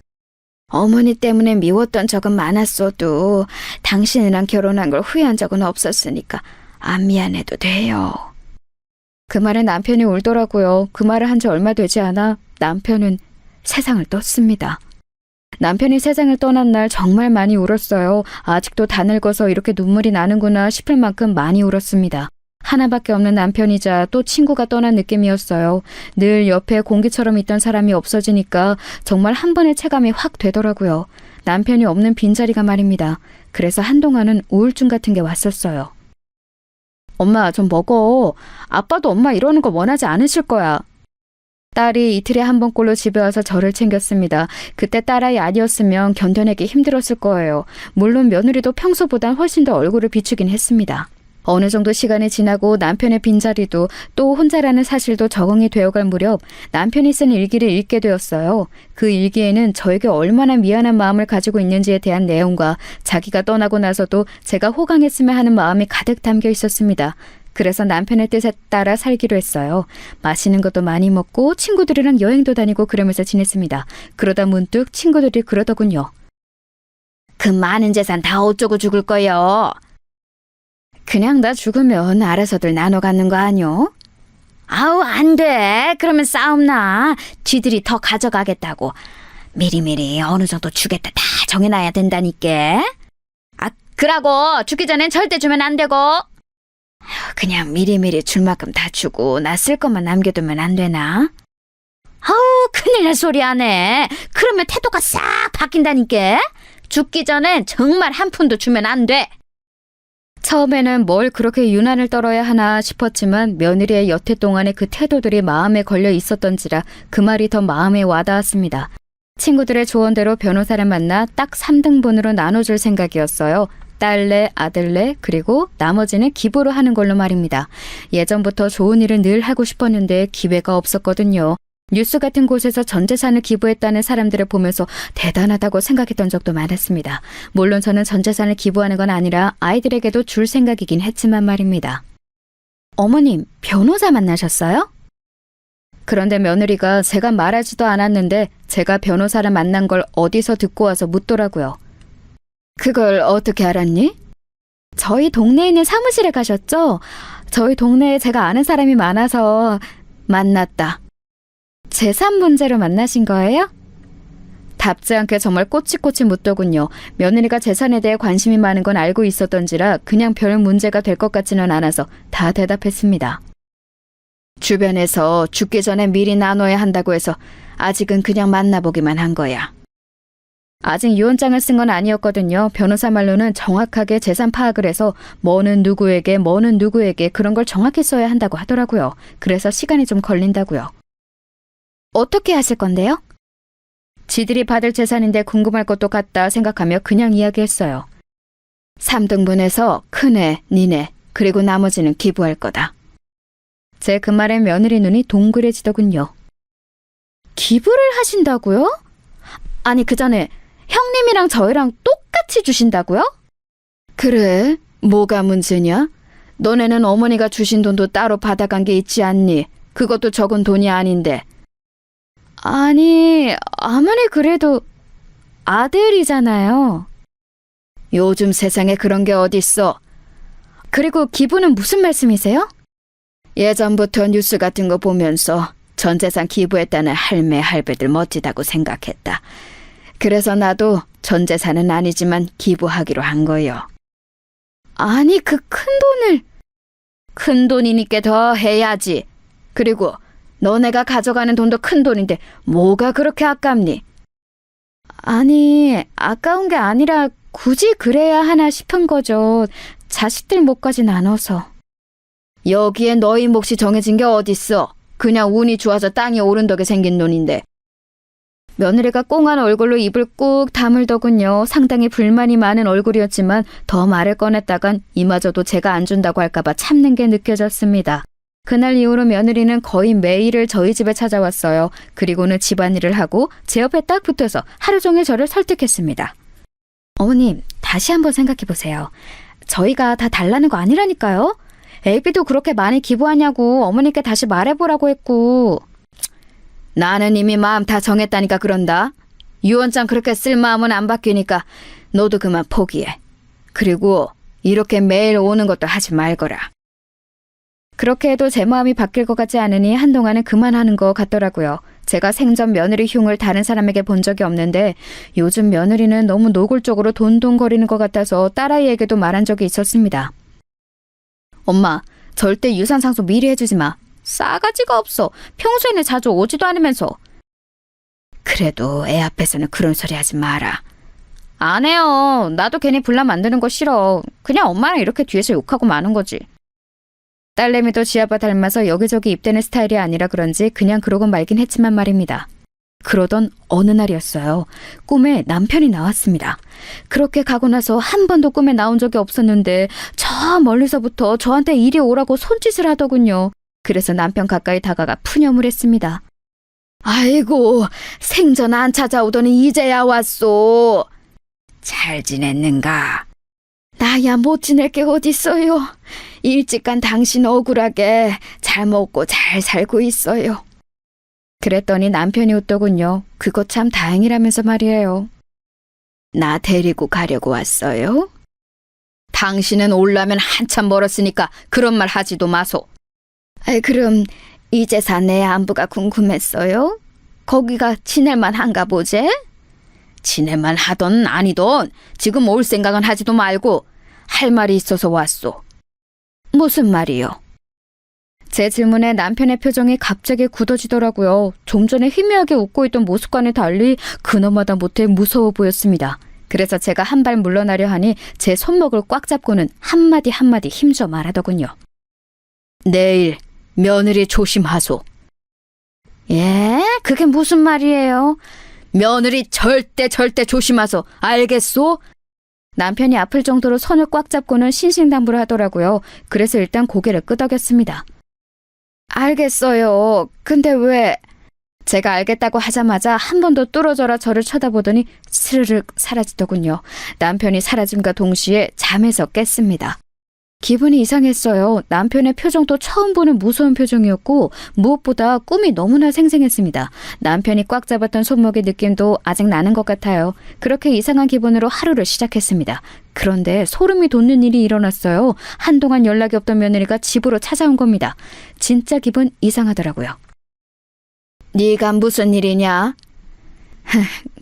어머니 때문에 미웠던 적은 많았어도 당신이랑 결혼한 걸 후회한 적은 없었으니까 안 미안해도 돼요. 그 말에 남편이 울더라고요. 그 말을 한 지 얼마 되지 않아 남편은 세상을 떴습니다. 남편이 세상을 떠난 날 정말 많이 울었어요. 아직도 다 늙어서 이렇게 눈물이 나는구나 싶을 만큼 많이 울었습니다. 하나밖에 없는 남편이자 또 친구가 떠난 느낌이었어요. 늘 옆에 공기처럼 있던 사람이 없어지니까 정말 한 번의 체감이 확 되더라고요. 남편이 없는 빈자리가 말입니다. 그래서 한동안은 우울증 같은 게 왔었어요. 엄마, 좀 먹어. 아빠도 엄마 이러는 거 원하지 않으실 거야. 딸이 이틀에 한 번꼴로 집에 와서 저를 챙겼습니다. 그때 딸아이 아니었으면 견뎌내기 힘들었을 거예요. 물론 며느리도 평소보단 훨씬 더 얼굴을 비추긴 했습니다. 어느 정도 시간이 지나고 남편의 빈자리도 또 혼자라는 사실도 적응이 되어갈 무렵 남편이 쓴 일기를 읽게 되었어요. 그 일기에는 저에게 얼마나 미안한 마음을 가지고 있는지에 대한 내용과 자기가 떠나고 나서도 제가 호강했으면 하는 마음이 가득 담겨 있었습니다. 그래서 남편의 뜻에 따라 살기로 했어요. 맛있는 것도 많이 먹고 친구들이랑 여행도 다니고 그러면서 지냈습니다. 그러다 문득 친구들이 그러더군요. 그 많은 재산 다 어쩌고 죽을 거요? 그냥 나 죽으면 알아서들 나눠 갖는 거 아니요? 아우, 안 돼. 그러면 싸움 나. 쥐들이 더 가져가겠다고. 미리미리 어느 정도 주겠다 다 정해놔야 된다니까. 아, 그러고 죽기 전엔 절대 주면 안 되고. 그냥 미리미리 줄 만큼 다 주고 나 쓸 것만 남겨두면 안 되나? 아우, 큰일 날 소리 하네. 그러면 태도가 싹 바뀐다니까. 죽기 전엔 정말 한 푼도 주면 안 돼. 처음에는 뭘 그렇게 유난을 떨어야 하나 싶었지만 며느리의 여태 동안의 그 태도들이 마음에 걸려 있었던지라 그 말이 더 마음에 와닿았습니다. 친구들의 조언대로 변호사를 만나 딱 3등분으로 나눠줄 생각이었어요. 딸내, 아들내, 그리고 나머지는 기부로 하는 걸로 말입니다. 예전부터 좋은 일을 늘 하고 싶었는데 기회가 없었거든요. 뉴스 같은 곳에서 전 재산을 기부했다는 사람들을 보면서 대단하다고 생각했던 적도 많았습니다. 물론 저는 전 재산을 기부하는 건 아니라 아이들에게도 줄 생각이긴 했지만 말입니다. 어머님, 변호사 만나셨어요? 그런데 며느리가 제가 말하지도 않았는데 제가 변호사를 만난 걸 어디서 듣고 와서 묻더라고요. 그걸 어떻게 알았니? 저희 동네에 있는 사무실에 가셨죠? 저희 동네에 제가 아는 사람이 많아서 만났다. 재산 문제로 만나신 거예요? 답지 않게 정말 꼬치꼬치 묻더군요. 며느리가 재산에 대해 관심이 많은 건 알고 있었던지라 그냥 별 문제가 될 것 같지는 않아서 다 대답했습니다. 주변에서 죽기 전에 미리 나눠야 한다고 해서 아직은 그냥 만나보기만 한 거야. 아직 유언장을 쓴 건 아니었거든요. 변호사 말로는 정확하게 재산 파악을 해서 뭐는 누구에게 그런 걸 정확히 써야 한다고 하더라고요. 그래서 시간이 좀 걸린다고요. 어떻게 하실 건데요? 지들이 받을 재산인데 궁금할 것도 같다 생각하며 그냥 이야기했어요. 3등분해서 큰애, 니네, 그리고 나머지는 기부할 거다. 제 그 말에 며느리 눈이 동그래지더군요. 기부를 하신다고요? 아니 그 전에 형님이랑 저희랑 똑같이 주신다고요? 그래, 뭐가 문제냐? 너네는 어머니가 주신 돈도 따로 받아간 게 있지 않니? 그것도 적은 돈이 아닌데. 아니, 아무리 그래도 아들이잖아요. 요즘 세상에 그런 게 어딨어. 그리고 기부는 무슨 말씀이세요? 예전부터 뉴스 같은 거 보면서 전 재산 기부했다는 할매, 할배들 멋지다고 생각했다. 그래서 나도 전 재산은 아니지만 기부하기로 한 거요. 아니, 그 큰 돈이니까 더 해야지. 그리고 너네가 가져가는 돈도 큰 돈인데 뭐가 그렇게 아깝니? 아니, 아까운 게 아니라 굳이 그래야 하나 싶은 거죠. 자식들 몫까지 나눠서. 여기에 너희 몫이 정해진 게 어딨어. 그냥 운이 좋아서 땅이 오른 덕에 생긴 돈인데. 며느리가 꽁한 얼굴로 입을 꾹 다물더군요. 상당히 불만이 많은 얼굴이었지만 더 말을 꺼냈다간 이마저도 제가 안 준다고 할까봐 참는 게 느껴졌습니다. 그날 이후로 며느리는 거의 매일을 저희 집에 찾아왔어요. 그리고는 집안일을 하고 제 옆에 딱 붙어서 하루 종일 저를 설득했습니다. 어머님, 다시 한번 생각해보세요. 저희가 다 달라는 거 아니라니까요? 애비도 그렇게 많이 기부하냐고 어머니께 다시 말해보라고 했고. 나는 이미 마음 다 정했다니까 그런다. 유언장 그렇게 쓸 마음은 안 바뀌니까 너도 그만 포기해. 그리고 이렇게 매일 오는 것도 하지 말거라. 그렇게 해도 제 마음이 바뀔 것 같지 않으니 한동안은 그만하는 것 같더라고요. 제가 생전 며느리 흉을 다른 사람에게 본 적이 없는데 요즘 며느리는 너무 노골적으로 돈돈거리는 것 같아서 딸아이에게도 말한 적이 있었습니다. 엄마, 절대 유산상속 미리 해주지 마. 싸가지가 없어. 평소에는 자주 오지도 않으면서. 그래도 애 앞에서는 그런 소리 하지 마라. 안 해요. 나도 괜히 분란 만드는 거 싫어. 그냥 엄마랑 이렇게 뒤에서 욕하고 마는 거지. 딸내미도 지아빠 닮아서 여기저기 입대는 스타일이 아니라 그런지 그냥 그러고 말긴 했지만 말입니다. 그러던 어느 날이었어요. 꿈에 남편이 나왔습니다. 그렇게 가고 나서 한 번도 꿈에 나온 적이 없었는데 저 멀리서부터 저한테 이리 오라고 손짓을 하더군요. 그래서 남편 가까이 다가가 푸념을 했습니다. 아이고, 생전 안 찾아오더니 이제야 왔소. 잘 지냈는가? 나야 못 지낼 게 어딨어요. 일찍 간 당신 억울하게 잘 먹고 잘 살고 있어요. 그랬더니 남편이 웃더군요. 그거 참 다행이라면서 말이에요. 나 데리고 가려고 왔어요? 당신은 올라면 한참 멀었으니까 그런 말 하지도 마소. 그럼 이제사 내 안부가 궁금했어요? 거기가 지낼만 한가 보제? 지낼만 하던 아니던 지금 올 생각은 하지도 말고 할 말이 있어서 왔소. 무슨 말이요? 제 질문에 남편의 표정이 갑자기 굳어지더라고요. 좀 전에 희미하게 웃고 있던 모습과는 달리 그놈마다 못해 무서워 보였습니다. 그래서 제가 한 발 물러나려 하니 제 손목을 꽉 잡고는 한마디 한마디 힘줘 말하더군요. 내일 며느리 조심하소. 예? 그게 무슨 말이에요? 며느리 절대 조심하소. 알겠소? 남편이 아플 정도로 손을 꽉 잡고는 신신당부를 하더라고요. 그래서 일단 고개를 끄덕였습니다. 알겠어요. 근데 왜? 제가 알겠다고 하자마자 한 번 더 뚫어져라 저를 쳐다보더니 스르륵 사라지더군요. 남편이 사라짐과 동시에 잠에서 깼습니다. 기분이 이상했어요. 남편의 표정도 처음 보는 무서운 표정이었고 무엇보다 꿈이 너무나 생생했습니다. 남편이 꽉 잡았던 손목의 느낌도 아직 나는 것 같아요. 그렇게 이상한 기분으로 하루를 시작했습니다. 그런데 소름이 돋는 일이 일어났어요. 한동안 연락이 없던 며느리가 집으로 찾아온 겁니다. 진짜 기분 이상하더라고요. 네가 무슨 일이냐?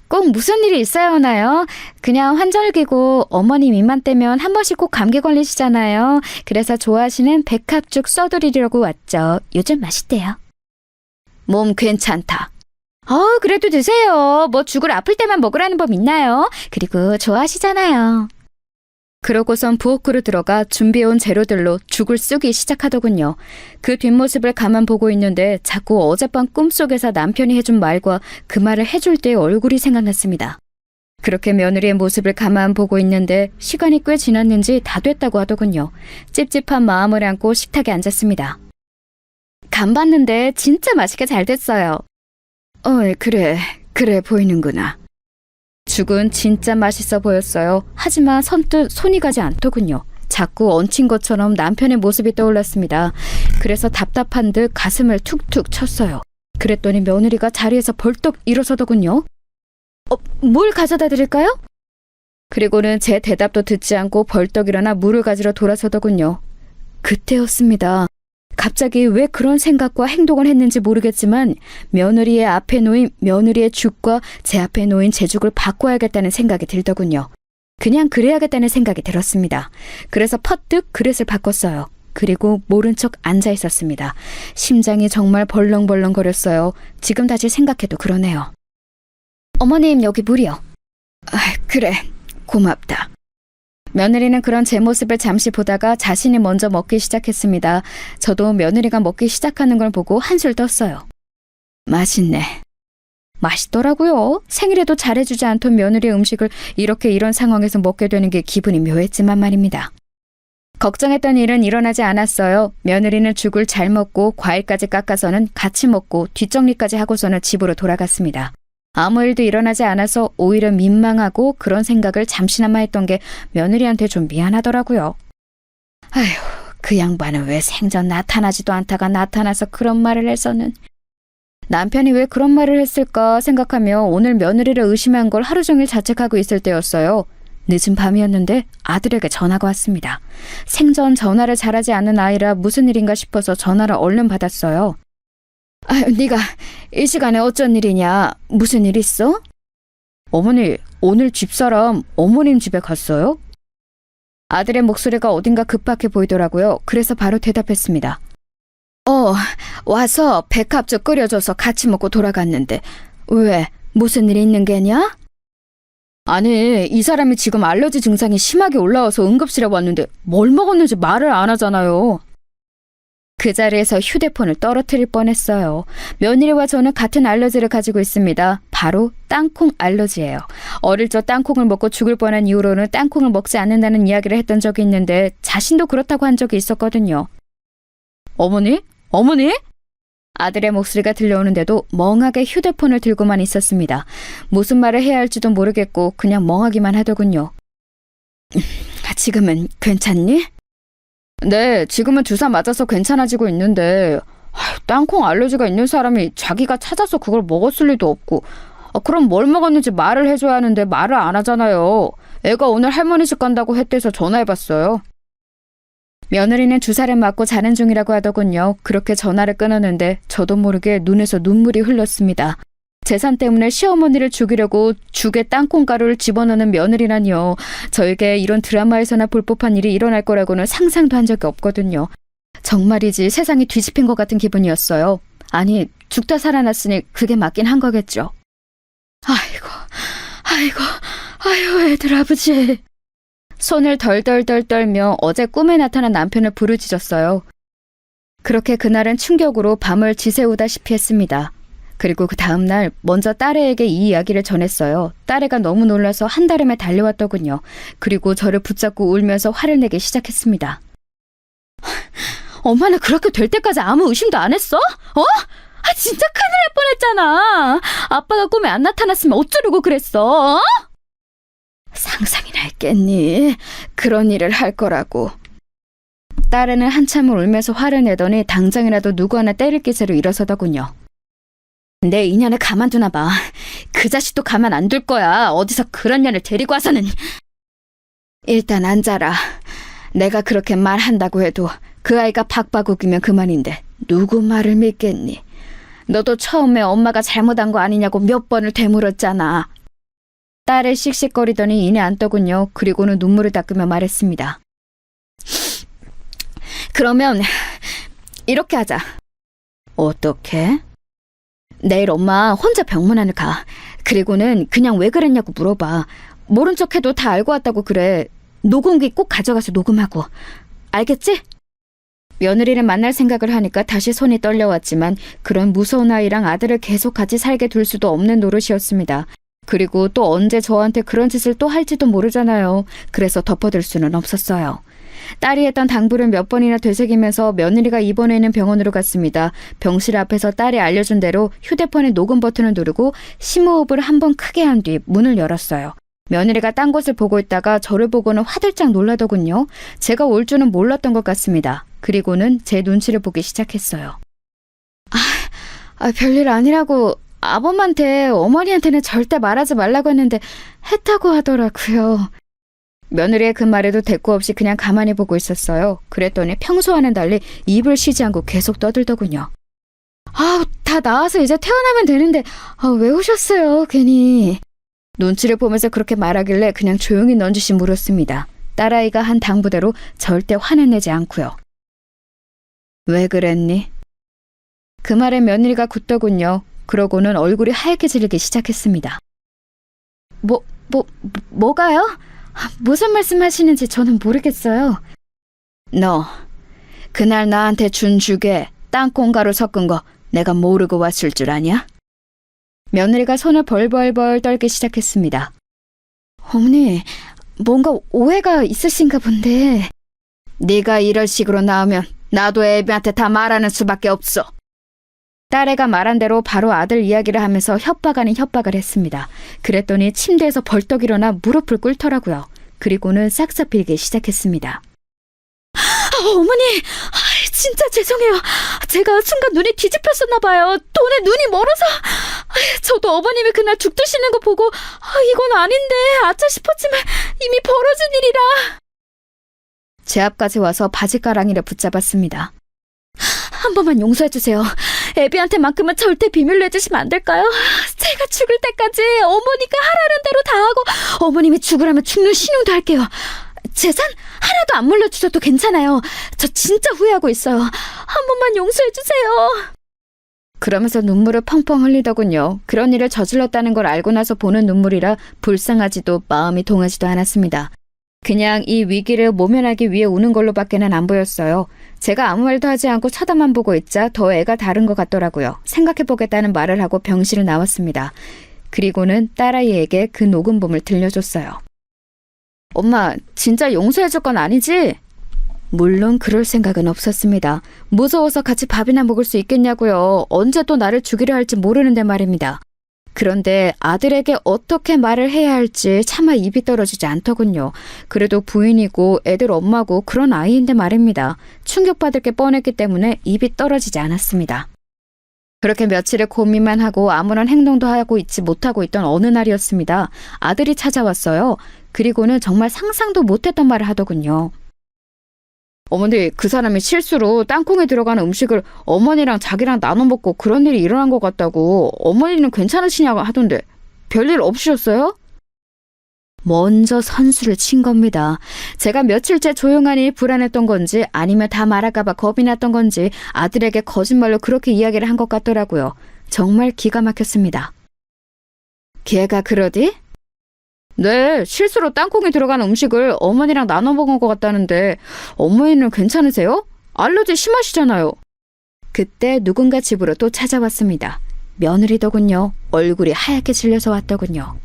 꼭 무슨 일이 있어야 하나요? 그냥 환절기고 어머님 입만 떼면 한 번씩 꼭 감기 걸리시잖아요. 그래서 좋아하시는 백합죽 써드리려고 왔죠. 요즘 맛있대요. 몸 괜찮다. 그래도 드세요. 뭐 죽을 아플 때만 먹으라는 법 있나요? 그리고 좋아하시잖아요. 그러고선 부엌으로 들어가 준비해온 재료들로 죽을 쓰기 시작하더군요. 그 뒷모습을 가만 보고 있는데 자꾸 어젯밤 꿈속에서 남편이 해준 말과 그 말을 해줄 때의 얼굴이 생각났습니다. 그렇게 며느리의 모습을 가만 보고 있는데 시간이 꽤 지났는지 다 됐다고 하더군요. 찝찝한 마음을 안고 식탁에 앉았습니다. 간 봤는데 진짜 맛있게 잘 됐어요. 그래 보이는구나. 죽은 진짜 맛있어 보였어요. 하지만 선뜻 손이 가지 않더군요. 자꾸 얹힌 것처럼 남편의 모습이 떠올랐습니다. 그래서 답답한 듯 가슴을 툭툭 쳤어요. 그랬더니 며느리가 자리에서 벌떡 일어서더군요. 뭘 가져다 드릴까요? 그리고는 제 대답도 듣지 않고 벌떡 일어나 물을 가지러 돌아서더군요. 그때였습니다. 갑자기 왜 그런 생각과 행동을 했는지 모르겠지만 며느리의 앞에 놓인 며느리의 죽과 제 앞에 놓인 제 죽을 바꿔야겠다는 생각이 들더군요. 그냥 그래야겠다는 생각이 들었습니다. 그래서 퍼뜩 그릇을 바꿨어요. 그리고 모른 척 앉아 있었습니다. 심장이 정말 벌렁벌렁거렸어요. 지금 다시 생각해도 그러네요. 어머님, 여기 물이요. 그래, 고맙다. 며느리는 그런 제 모습을 잠시 보다가 자신이 먼저 먹기 시작했습니다. 저도 며느리가 먹기 시작하는 걸 보고 한술 떴어요. 맛있네. 맛있더라고요. 생일에도 잘해주지 않던 며느리의 음식을 이렇게 이런 상황에서 먹게 되는 게 기분이 묘했지만 말입니다. 걱정했던 일은 일어나지 않았어요. 며느리는 죽을 잘 먹고 과일까지 깎아서는 같이 먹고 뒷정리까지 하고서는 집으로 돌아갔습니다. 아무 일도 일어나지 않아서 오히려 민망하고 그런 생각을 잠시나마 했던 게 며느리한테 좀 미안하더라고요. 아휴, 그 양반은 왜 생전 나타나지도 않다가 나타나서 그런 말을 해서는. 남편이 왜 그런 말을 했을까 생각하며 오늘 며느리를 의심한 걸 하루 종일 자책하고 있을 때였어요. 늦은 밤이었는데 아들에게 전화가 왔습니다. 생전 전화를 잘하지 않는 아이라 무슨 일인가 싶어서 전화를 얼른 받았어요. 네가 이 시간에 어쩐 일이냐? 무슨 일 있어? 어머니, 오늘 집사람 어머님 집에 갔어요? 아들의 목소리가 어딘가 급박해 보이더라고요. 그래서 바로 대답했습니다. 와서 백합죽 끓여줘서 같이 먹고 돌아갔는데 왜? 무슨 일이 있는 게냐? 아니, 이 사람이 지금 알러지 증상이 심하게 올라와서 응급실에 왔는데 뭘 먹었는지 말을 안 하잖아요. 그 자리에서 휴대폰을 떨어뜨릴 뻔했어요. 며느리와 저는 같은 알러지를 가지고 있습니다. 바로 땅콩 알러지예요. 어릴 적 땅콩을 먹고 죽을 뻔한 이후로는 땅콩을 먹지 않는다는 이야기를 했던 적이 있는데 자신도 그렇다고 한 적이 있었거든요. 어머니? 아들의 목소리가 들려오는데도 멍하게 휴대폰을 들고만 있었습니다. 무슨 말을 해야 할지도 모르겠고 그냥 멍하기만 하더군요. 지금은 괜찮니? 네, 지금은 주사 맞아서 괜찮아지고 있는데 땅콩 알러지가 있는 사람이 자기가 찾아서 그걸 먹었을 리도 없고 그럼 뭘 먹었는지 말을 해줘야 하는데 말을 안 하잖아요. 애가 오늘 할머니 집 간다고 했대서 전화해봤어요. 며느리는 주사를 맞고 자는 중이라고 하더군요. 그렇게 전화를 끊었는데 저도 모르게 눈에서 눈물이 흘렀습니다. 재산 때문에 시어머니를 죽이려고 죽에 땅콩가루를 집어넣는 며느리라니요. 저에게 이런 드라마에서나 볼 법한 일이 일어날 거라고는 상상도 한 적이 없거든요. 정말이지 세상이 뒤집힌 것 같은 기분이었어요. 아니, 죽다 살아났으니 그게 맞긴 한 거겠죠. 아이고, 애들 아버지. 손을 덜덜덜 떨며 어제 꿈에 나타난 남편을 부르짖었어요. 그렇게 그날은 충격으로 밤을 지새우다시피 했습니다. 그리고 그 다음날 먼저 딸애에게 이 이야기를 전했어요. 딸애가 너무 놀라서 한달음에 달려왔더군요. 그리고 저를 붙잡고 울면서 화를 내기 시작했습니다. 엄마는 그렇게 될 때까지 아무 의심도 안 했어? 진짜 큰일 날 뻔했잖아. 아빠가 꿈에 안 나타났으면 어쩌려고 그랬어? 상상이나 했겠니? 그런 일을 할 거라고. 딸애는 한참을 울면서 화를 내더니 당장이라도 누구 하나 때릴 기세로 일어서더군요. 내 인연을 가만두나 봐. 그 자식도 가만 안 둘 거야. 어디서 그런 년을 데리고 와서는. 일단 앉아라. 내가 그렇게 말한다고 해도 그 아이가 박바국이면 그만인데 누구 말을 믿겠니? 너도 처음에 엄마가 잘못한 거 아니냐고 몇 번을 되물었잖아. 딸을 씩씩거리더니 이내 앉더군요. 그리고는 눈물을 닦으며 말했습니다. 그러면 이렇게 하자. 어떻게? 내일 엄마 혼자 병문안을 가. 그리고는 그냥 왜 그랬냐고 물어봐. 모른 척해도 다 알고 왔다고 그래. 녹음기 꼭 가져가서 녹음하고. 알겠지? 며느리를 만날 생각을 하니까 다시 손이 떨려왔지만 그런 무서운 아이랑 아들을 계속 같이 살게 둘 수도 없는 노릇이었습니다. 그리고 또 언제 저한테 그런 짓을 또 할지도 모르잖아요. 그래서 덮어둘 수는 없었어요. 딸이 했던 당부를 몇 번이나 되새기면서 며느리가 입원해 있는 병원으로 갔습니다. 병실 앞에서 딸이 알려준 대로 휴대폰의 녹음 버튼을 누르고 심호흡을 한 번 크게 한 뒤 문을 열었어요. 며느리가 딴 곳을 보고 있다가 저를 보고는 화들짝 놀라더군요. 제가 올 줄은 몰랐던 것 같습니다. 그리고는 제 눈치를 보기 시작했어요. 별일 아니라고 아범한테 어머니한테는 절대 말하지 말라고 했는데 했다고 하더라고요. 며느리의 그 말에도 대꾸 없이 그냥 가만히 보고 있었어요. 그랬더니 평소와는 달리 입을 쉬지 않고 계속 떠들더군요. 다 나와서 이제 퇴원하면 되는데 왜 오셨어요 괜히. 눈치를 보면서 그렇게 말하길래 그냥 조용히 넌지시 물었습니다. 딸아이가 한 당부대로 절대 화는 내지 않고요. 왜 그랬니? 그 말에 며느리가 굳더군요. 그러고는 얼굴이 하얗게 질리기 시작했습니다. 뭐가요? 무슨 말씀하시는지 저는 모르겠어요. 너 그날 나한테 준 죽에 땅콩가루 섞은 거 내가 모르고 왔을 줄 아냐? 며느리가 손을 벌벌벌 떨기 시작했습니다. 어머니, 뭔가 오해가 있으신가 본데. 네가 이런 식으로 나오면 나도 애비한테 다 말하는 수밖에 없어. 딸애가 말한 대로 바로 아들 이야기를 하면서 협박 아닌 협박을 했습니다. 그랬더니 침대에서 벌떡 일어나 무릎을 꿇더라고요. 그리고는 싹싹 빌기 시작했습니다. 어머니, 진짜 죄송해요. 제가 순간 눈이 뒤집혔었나 봐요. 돈에 눈이 멀어서. 저도 어머님이 그날 죽 드시는 거 보고 이건 아닌데 아차 싶었지만 이미 벌어진 일이라. 제 앞까지 와서 바지가랑이를 붙잡았습니다. 한 번만 용서해주세요. 애비한테만큼은 절대 비밀로 해주시면 안 될까요? 제가 죽을 때까지 어머니가 하라는 대로 다 하고 어머님이 죽으라면 죽는 신용도 할게요. 재산 하나도 안 물려주셔도 괜찮아요. 저 진짜 후회하고 있어요. 한 번만 용서해주세요. 그러면서 눈물을 펑펑 흘리더군요. 그런 일을 저질렀다는 걸 알고 나서 보는 눈물이라 불쌍하지도 마음이 동하지도 않았습니다. 그냥 이 위기를 모면하기 위해 우는 걸로밖에는 안 보였어요. 제가 아무 말도 하지 않고 쳐다만 보고 있자 더 애가 다른 것 같더라고요. 생각해보겠다는 말을 하고 병실을 나왔습니다. 그리고는 딸아이에게 그 녹음본을 들려줬어요. 엄마, 진짜 용서해줄 건 아니지? 물론 그럴 생각은 없었습니다. 무서워서 같이 밥이나 먹을 수 있겠냐고요. 언제 또 나를 죽이려 할지 모르는데 말입니다. 그런데 아들에게 어떻게 말을 해야 할지 차마 입이 떨어지지 않더군요. 그래도 부인이고 애들 엄마고 그런 아이인데 말입니다. 충격받을 게 뻔했기 때문에 입이 떨어지지 않았습니다. 그렇게 며칠을 고민만 하고 아무런 행동도 하고 있지 못하고 있던 어느 날이었습니다. 아들이 찾아왔어요. 그리고는 정말 상상도 못했던 말을 하더군요. 어머니, 그 사람이 실수로 땅콩에 들어가는 음식을 어머니랑 자기랑 나눠 먹고 그런 일이 일어난 것 같다고. 어머니는 괜찮으시냐고 하던데 별일 없으셨어요? 먼저 선수를 친 겁니다. 제가 며칠째 조용하니 불안했던 건지 아니면 다 말할까봐 겁이 났던 건지 아들에게 거짓말로 그렇게 이야기를 한 것 같더라고요. 정말 기가 막혔습니다. 걔가 그러디? 네, 실수로 땅콩에 들어가는 음식을 어머니랑 나눠 먹은 것 같다는데 어머니는 괜찮으세요? 알러지 심하시잖아요. 그때 누군가 집으로 또 찾아왔습니다. 며느리더군요. 얼굴이 하얗게 질려서 왔더군요.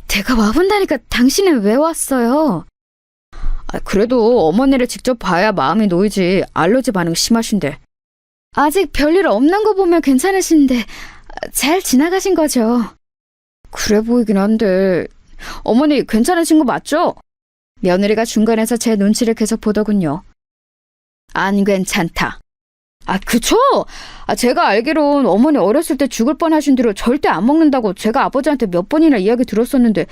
내가 와본다니까 당신은 왜 왔어요? 그래도 어머니를 직접 봐야 마음이 놓이지. 알러지 반응 심하신데. 아직 별일 없는 거 보면 괜찮으신데 잘 지나가신 거죠? 그래 보이긴 한데 어머니 괜찮으신 거 맞죠? 며느리가 중간에서 제 눈치를 계속 보더군요. 안 괜찮다. 그쵸? 제가 알기론 어머니 어렸을 때 죽을 뻔하신 뒤로 절대 안 먹는다고 제가 아버지한테 몇 번이나 이야기 들었었는데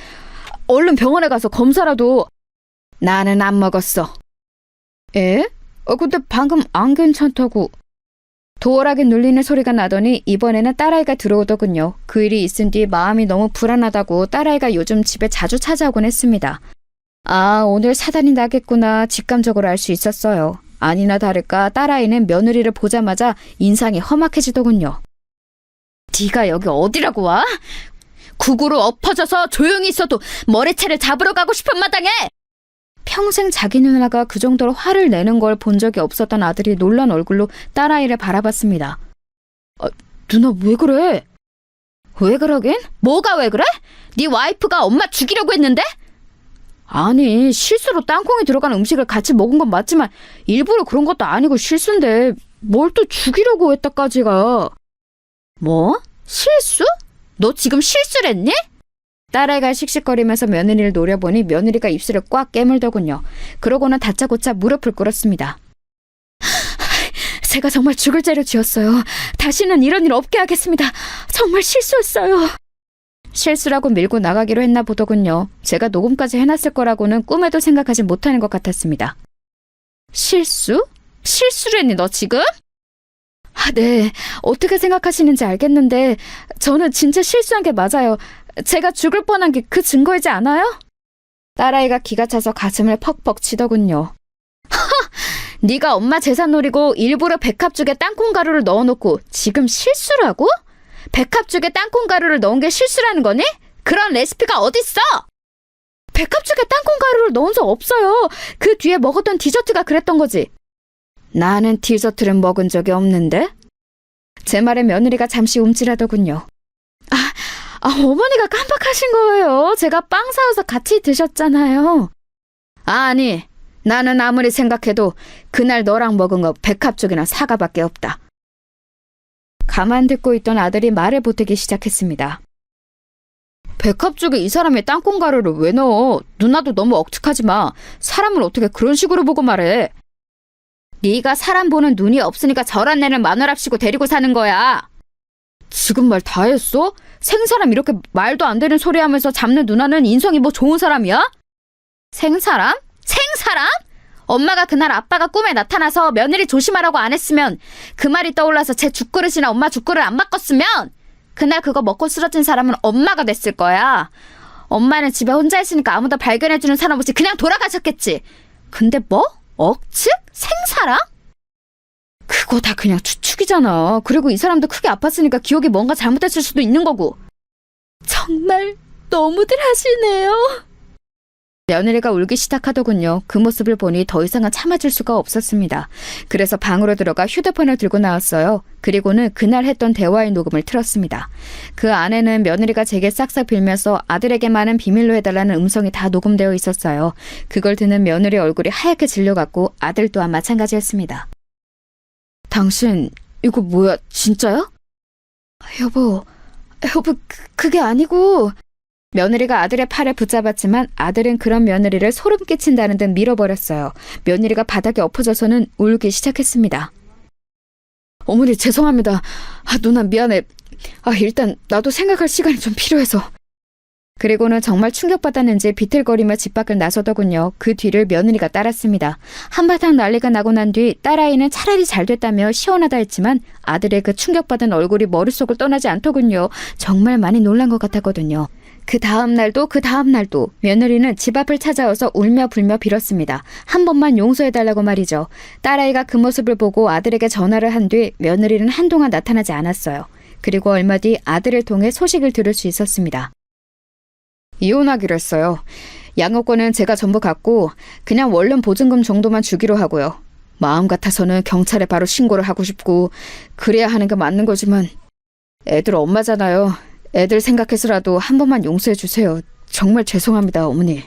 얼른 병원에 가서 검사라도. 나는 안 먹었어. 에? 근데 방금 안 괜찮다고. 도어락에 눌리는 소리가 나더니 이번에는 딸아이가 들어오더군요. 그 일이 있은 뒤 마음이 너무 불안하다고 딸아이가 요즘 집에 자주 찾아오곤 했습니다. 오늘 사단이 나겠구나 직감적으로 알 수 있었어요. 아니나 다를까 딸아이는 며느리를 보자마자 인상이 험악해지더군요. 네가 여기 어디라고 와? 구구로 엎어져서 조용히 있어도 머리채를 잡으러 가고 싶은 마당에! 평생 자기 누나가 그 정도로 화를 내는 걸 본 적이 없었던 아들이 놀란 얼굴로 딸아이를 바라봤습니다. 누나 왜 그래? 왜 그러긴? 뭐가 왜 그래? 네 와이프가 엄마 죽이려고 했는데? 아니, 실수로 땅콩이 들어간 음식을 같이 먹은 건 맞지만 일부러 그런 것도 아니고 실수인데 뭘 또 죽이려고 했다까지가. 뭐? 실수? 너 지금 실수를 했니? 딸아이가 씩씩거리면서 며느리를 노려보니 며느리가 입술을 꽉 깨물더군요. 그러고는 다짜고짜 무릎을 꿇었습니다. 제가 정말 죽을 죄를 지었어요. 다시는 이런 일 없게 하겠습니다. 정말 실수했어요. 실수라고 밀고 나가기로 했나 보더군요. 제가 녹음까지 해놨을 거라고는 꿈에도 생각하지 못하는 것 같았습니다. 실수? 실수를 했니 너 지금? 네. 어떻게 생각하시는지 알겠는데 저는 진짜 실수한 게 맞아요. 제가 죽을 뻔한 게 그 증거이지 않아요? 딸아이가 기가 차서 가슴을 퍽퍽 치더군요. 네가 엄마 재산 노리고 일부러 백합죽에 땅콩가루를 넣어놓고 지금 실수라고? 백합죽에 땅콩가루를 넣은 게 실수라는 거니? 그런 레시피가 어딨어? 백합죽에 땅콩가루를 넣은 적 없어요. 그 뒤에 먹었던 디저트가 그랬던 거지. 나는 디저트를 먹은 적이 없는데? 제 말에 며느리가 잠시 움찔하더군요. 어머니가 깜빡하신 거예요. 제가 빵 사와서 같이 드셨잖아요. 아니, 나는 아무리 생각해도 그날 너랑 먹은 거 백합죽이나 사과밖에 없다. 가만 듣고 있던 아들이 말을 보태기 시작했습니다. 백합죽에 이 사람이 땅콩가루를 왜 넣어? 누나도 너무 억측하지 마. 사람을 어떻게 그런 식으로 보고 말해. 네가 사람 보는 눈이 없으니까 저런 애는 마누랍시고 데리고 사는 거야. 지금 말 다 했어? 생사람 이렇게 말도 안 되는 소리 하면서 잡는 누나는 인성이 뭐 좋은 사람이야? 생사람? 생사람? 엄마가 그날 아빠가 꿈에 나타나서 며느리 조심하라고 안 했으면 그 말이 떠올라서 제 죽그릇이나 엄마 죽그릇 안 바꿨으면 그날 그거 먹고 쓰러진 사람은 엄마가 됐을 거야. 엄마는 집에 혼자 있으니까 아무도 발견해주는 사람 없이 그냥 돌아가셨겠지. 근데 뭐? 억측? 생사람? 그거 다 그냥 추측이잖아. 그리고 이 사람도 크게 아팠으니까 기억이 뭔가 잘못됐을 수도 있는 거고. 정말 너무들 하시네요. 며느리가 울기 시작하더군요. 그 모습을 보니 더 이상은 참아줄 수가 없었습니다. 그래서 방으로 들어가 휴대폰을 들고 나왔어요. 그리고는 그날 했던 대화의 녹음을 틀었습니다. 그 안에는 며느리가 제게 싹싹 빌면서 아들에게만은 비밀로 해달라는 음성이 다 녹음되어 있었어요. 그걸 듣는 며느리 얼굴이 하얗게 질려갔고 아들 또한 마찬가지였습니다. 당신 이거 뭐야? 진짜야? 여보, 그게 아니고... 며느리가 아들의 팔을 붙잡았지만 아들은 그런 며느리를 소름 끼친다는 듯 밀어버렸어요. 며느리가 바닥에 엎어져서는 울기 시작했습니다. 어머니 죄송합니다. 누나 미안해. 일단 나도 생각할 시간이 좀 필요해서. 그리고는 정말 충격받았는지 비틀거리며 집 밖을 나서더군요. 그 뒤를 며느리가 따랐습니다. 한바탕 난리가 나고 난 뒤 딸아이는 차라리 잘 됐다며 시원하다 했지만 아들의 그 충격받은 얼굴이 머릿속을 떠나지 않더군요. 정말 많이 놀란 것 같았거든요. 그 다음 날도 며느리는 집 앞을 찾아와서 울며 불며 빌었습니다. 한 번만 용서해달라고 말이죠. 딸아이가 그 모습을 보고 아들에게 전화를 한 뒤 며느리는 한동안 나타나지 않았어요. 그리고 얼마 뒤 아들을 통해 소식을 들을 수 있었습니다. 이혼하기로 했어요. 양육권은 제가 전부 갖고 그냥 원룸 보증금 정도만 주기로 하고요. 마음 같아서는 경찰에 바로 신고를 하고 싶고 그래야 하는 게 맞는 거지만 애들 엄마잖아요. 애들 생각해서라도 한 번만 용서해 주세요. 정말 죄송합니다, 어머니.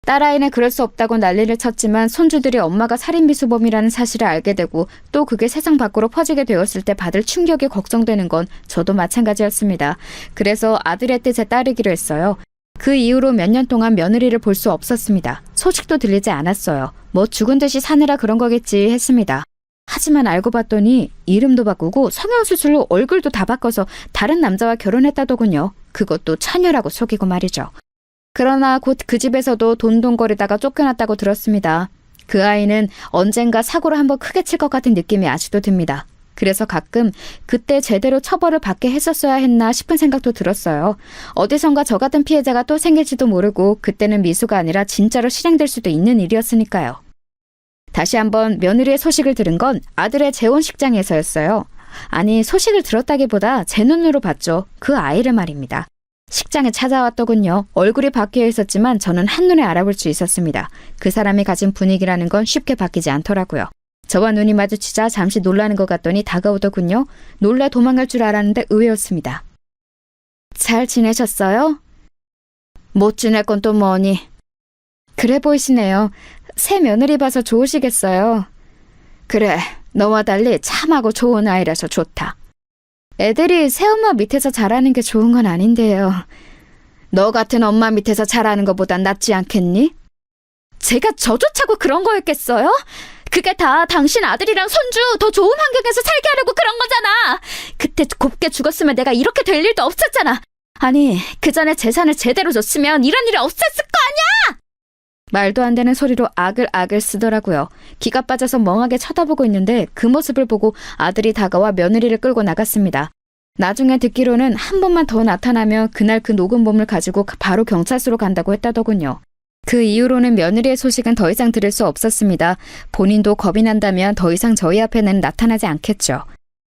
딸아이는 그럴 수 없다고 난리를 쳤지만 손주들이 엄마가 살인미수범이라는 사실을 알게 되고 또 그게 세상 밖으로 퍼지게 되었을 때 받을 충격이 걱정되는 건 저도 마찬가지였습니다. 그래서 아들의 뜻에 따르기로 했어요. 그 이후로 몇 년 동안 며느리를 볼 수 없었습니다. 소식도 들리지 않았어요. 뭐 죽은 듯이 사느라 그런 거겠지 했습니다. 하지만 알고 봤더니 이름도 바꾸고 성형수술로 얼굴도 다 바꿔서 다른 남자와 결혼했다더군요. 그것도 처녀라고 속이고 말이죠. 그러나 곧 그 집에서도 돈돈거리다가 쫓겨났다고 들었습니다. 그 아이는 언젠가 사고를 한번 크게 칠 것 같은 느낌이 아직도 듭니다. 그래서 가끔 그때 제대로 처벌을 받게 했었어야 했나 싶은 생각도 들었어요. 어디선가 저 같은 피해자가 또 생길지도 모르고 그때는 미수가 아니라 진짜로 실행될 수도 있는 일이었으니까요. 다시 한번 며느리의 소식을 들은 건 아들의 재혼식장에서였어요. 아니, 소식을 들었다기보다 제 눈으로 봤죠. 그 아이를 말입니다. 식장에 찾아왔더군요. 얼굴이 바뀌어 있었지만 저는 한눈에 알아볼 수 있었습니다. 그 사람이 가진 분위기라는 건 쉽게 바뀌지 않더라고요. 저와 눈이 마주치자 잠시 놀라는 것 같더니 다가오더군요. 놀라 도망갈 줄 알았는데 의외였습니다. 잘 지내셨어요? 못 지낼 건 또 뭐니? 그래 보이시네요. 새 며느리 봐서 좋으시겠어요. 그래, 너와 달리 참하고 좋은 아이라서 좋다. 애들이 새엄마 밑에서 자라는 게 좋은 건 아닌데요. 너 같은 엄마 밑에서 자라는 것보단 낫지 않겠니? 제가 저조차고 그런 거였겠어요? 그게 다 당신 아들이랑 손주 더 좋은 환경에서 살게 하려고 그런 거잖아. 그때 곱게 죽었으면 내가 이렇게 될 일도 없었잖아. 아니, 그 전에 재산을 제대로 줬으면 이런 일이 없었을 거 아니야! 말도 안 되는 소리로 아글아글 쓰더라고요. 기가 빠져서 멍하게 쳐다보고 있는데 그 모습을 보고 아들이 다가와 며느리를 끌고 나갔습니다. 나중에 듣기로는 한 번만 더 나타나면 그날 그 녹음본을 가지고 바로 경찰서로 간다고 했다더군요. 그 이후로는 며느리의 소식은 더 이상 들을 수 없었습니다. 본인도 겁이 난다면 더 이상 저희 앞에는 나타나지 않겠죠.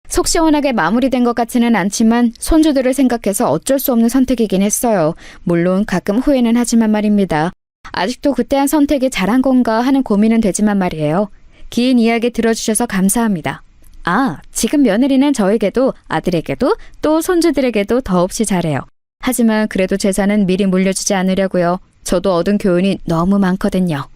속 시원하게 마무리된 것 같지는 않지만 손주들을 생각해서 어쩔 수 없는 선택이긴 했어요. 물론 가끔 후회는 하지만 말입니다. 아직도 그때 한 선택이 잘한 건가 하는 고민은 되지만 말이에요. 긴 이야기 들어주셔서 감사합니다. 아, 지금 며느리는 저에게도 아들에게도 또 손주들에게도 더없이 잘해요. 하지만 그래도 재산은 미리 물려주지 않으려고요. 저도 얻은 교훈이 너무 많거든요.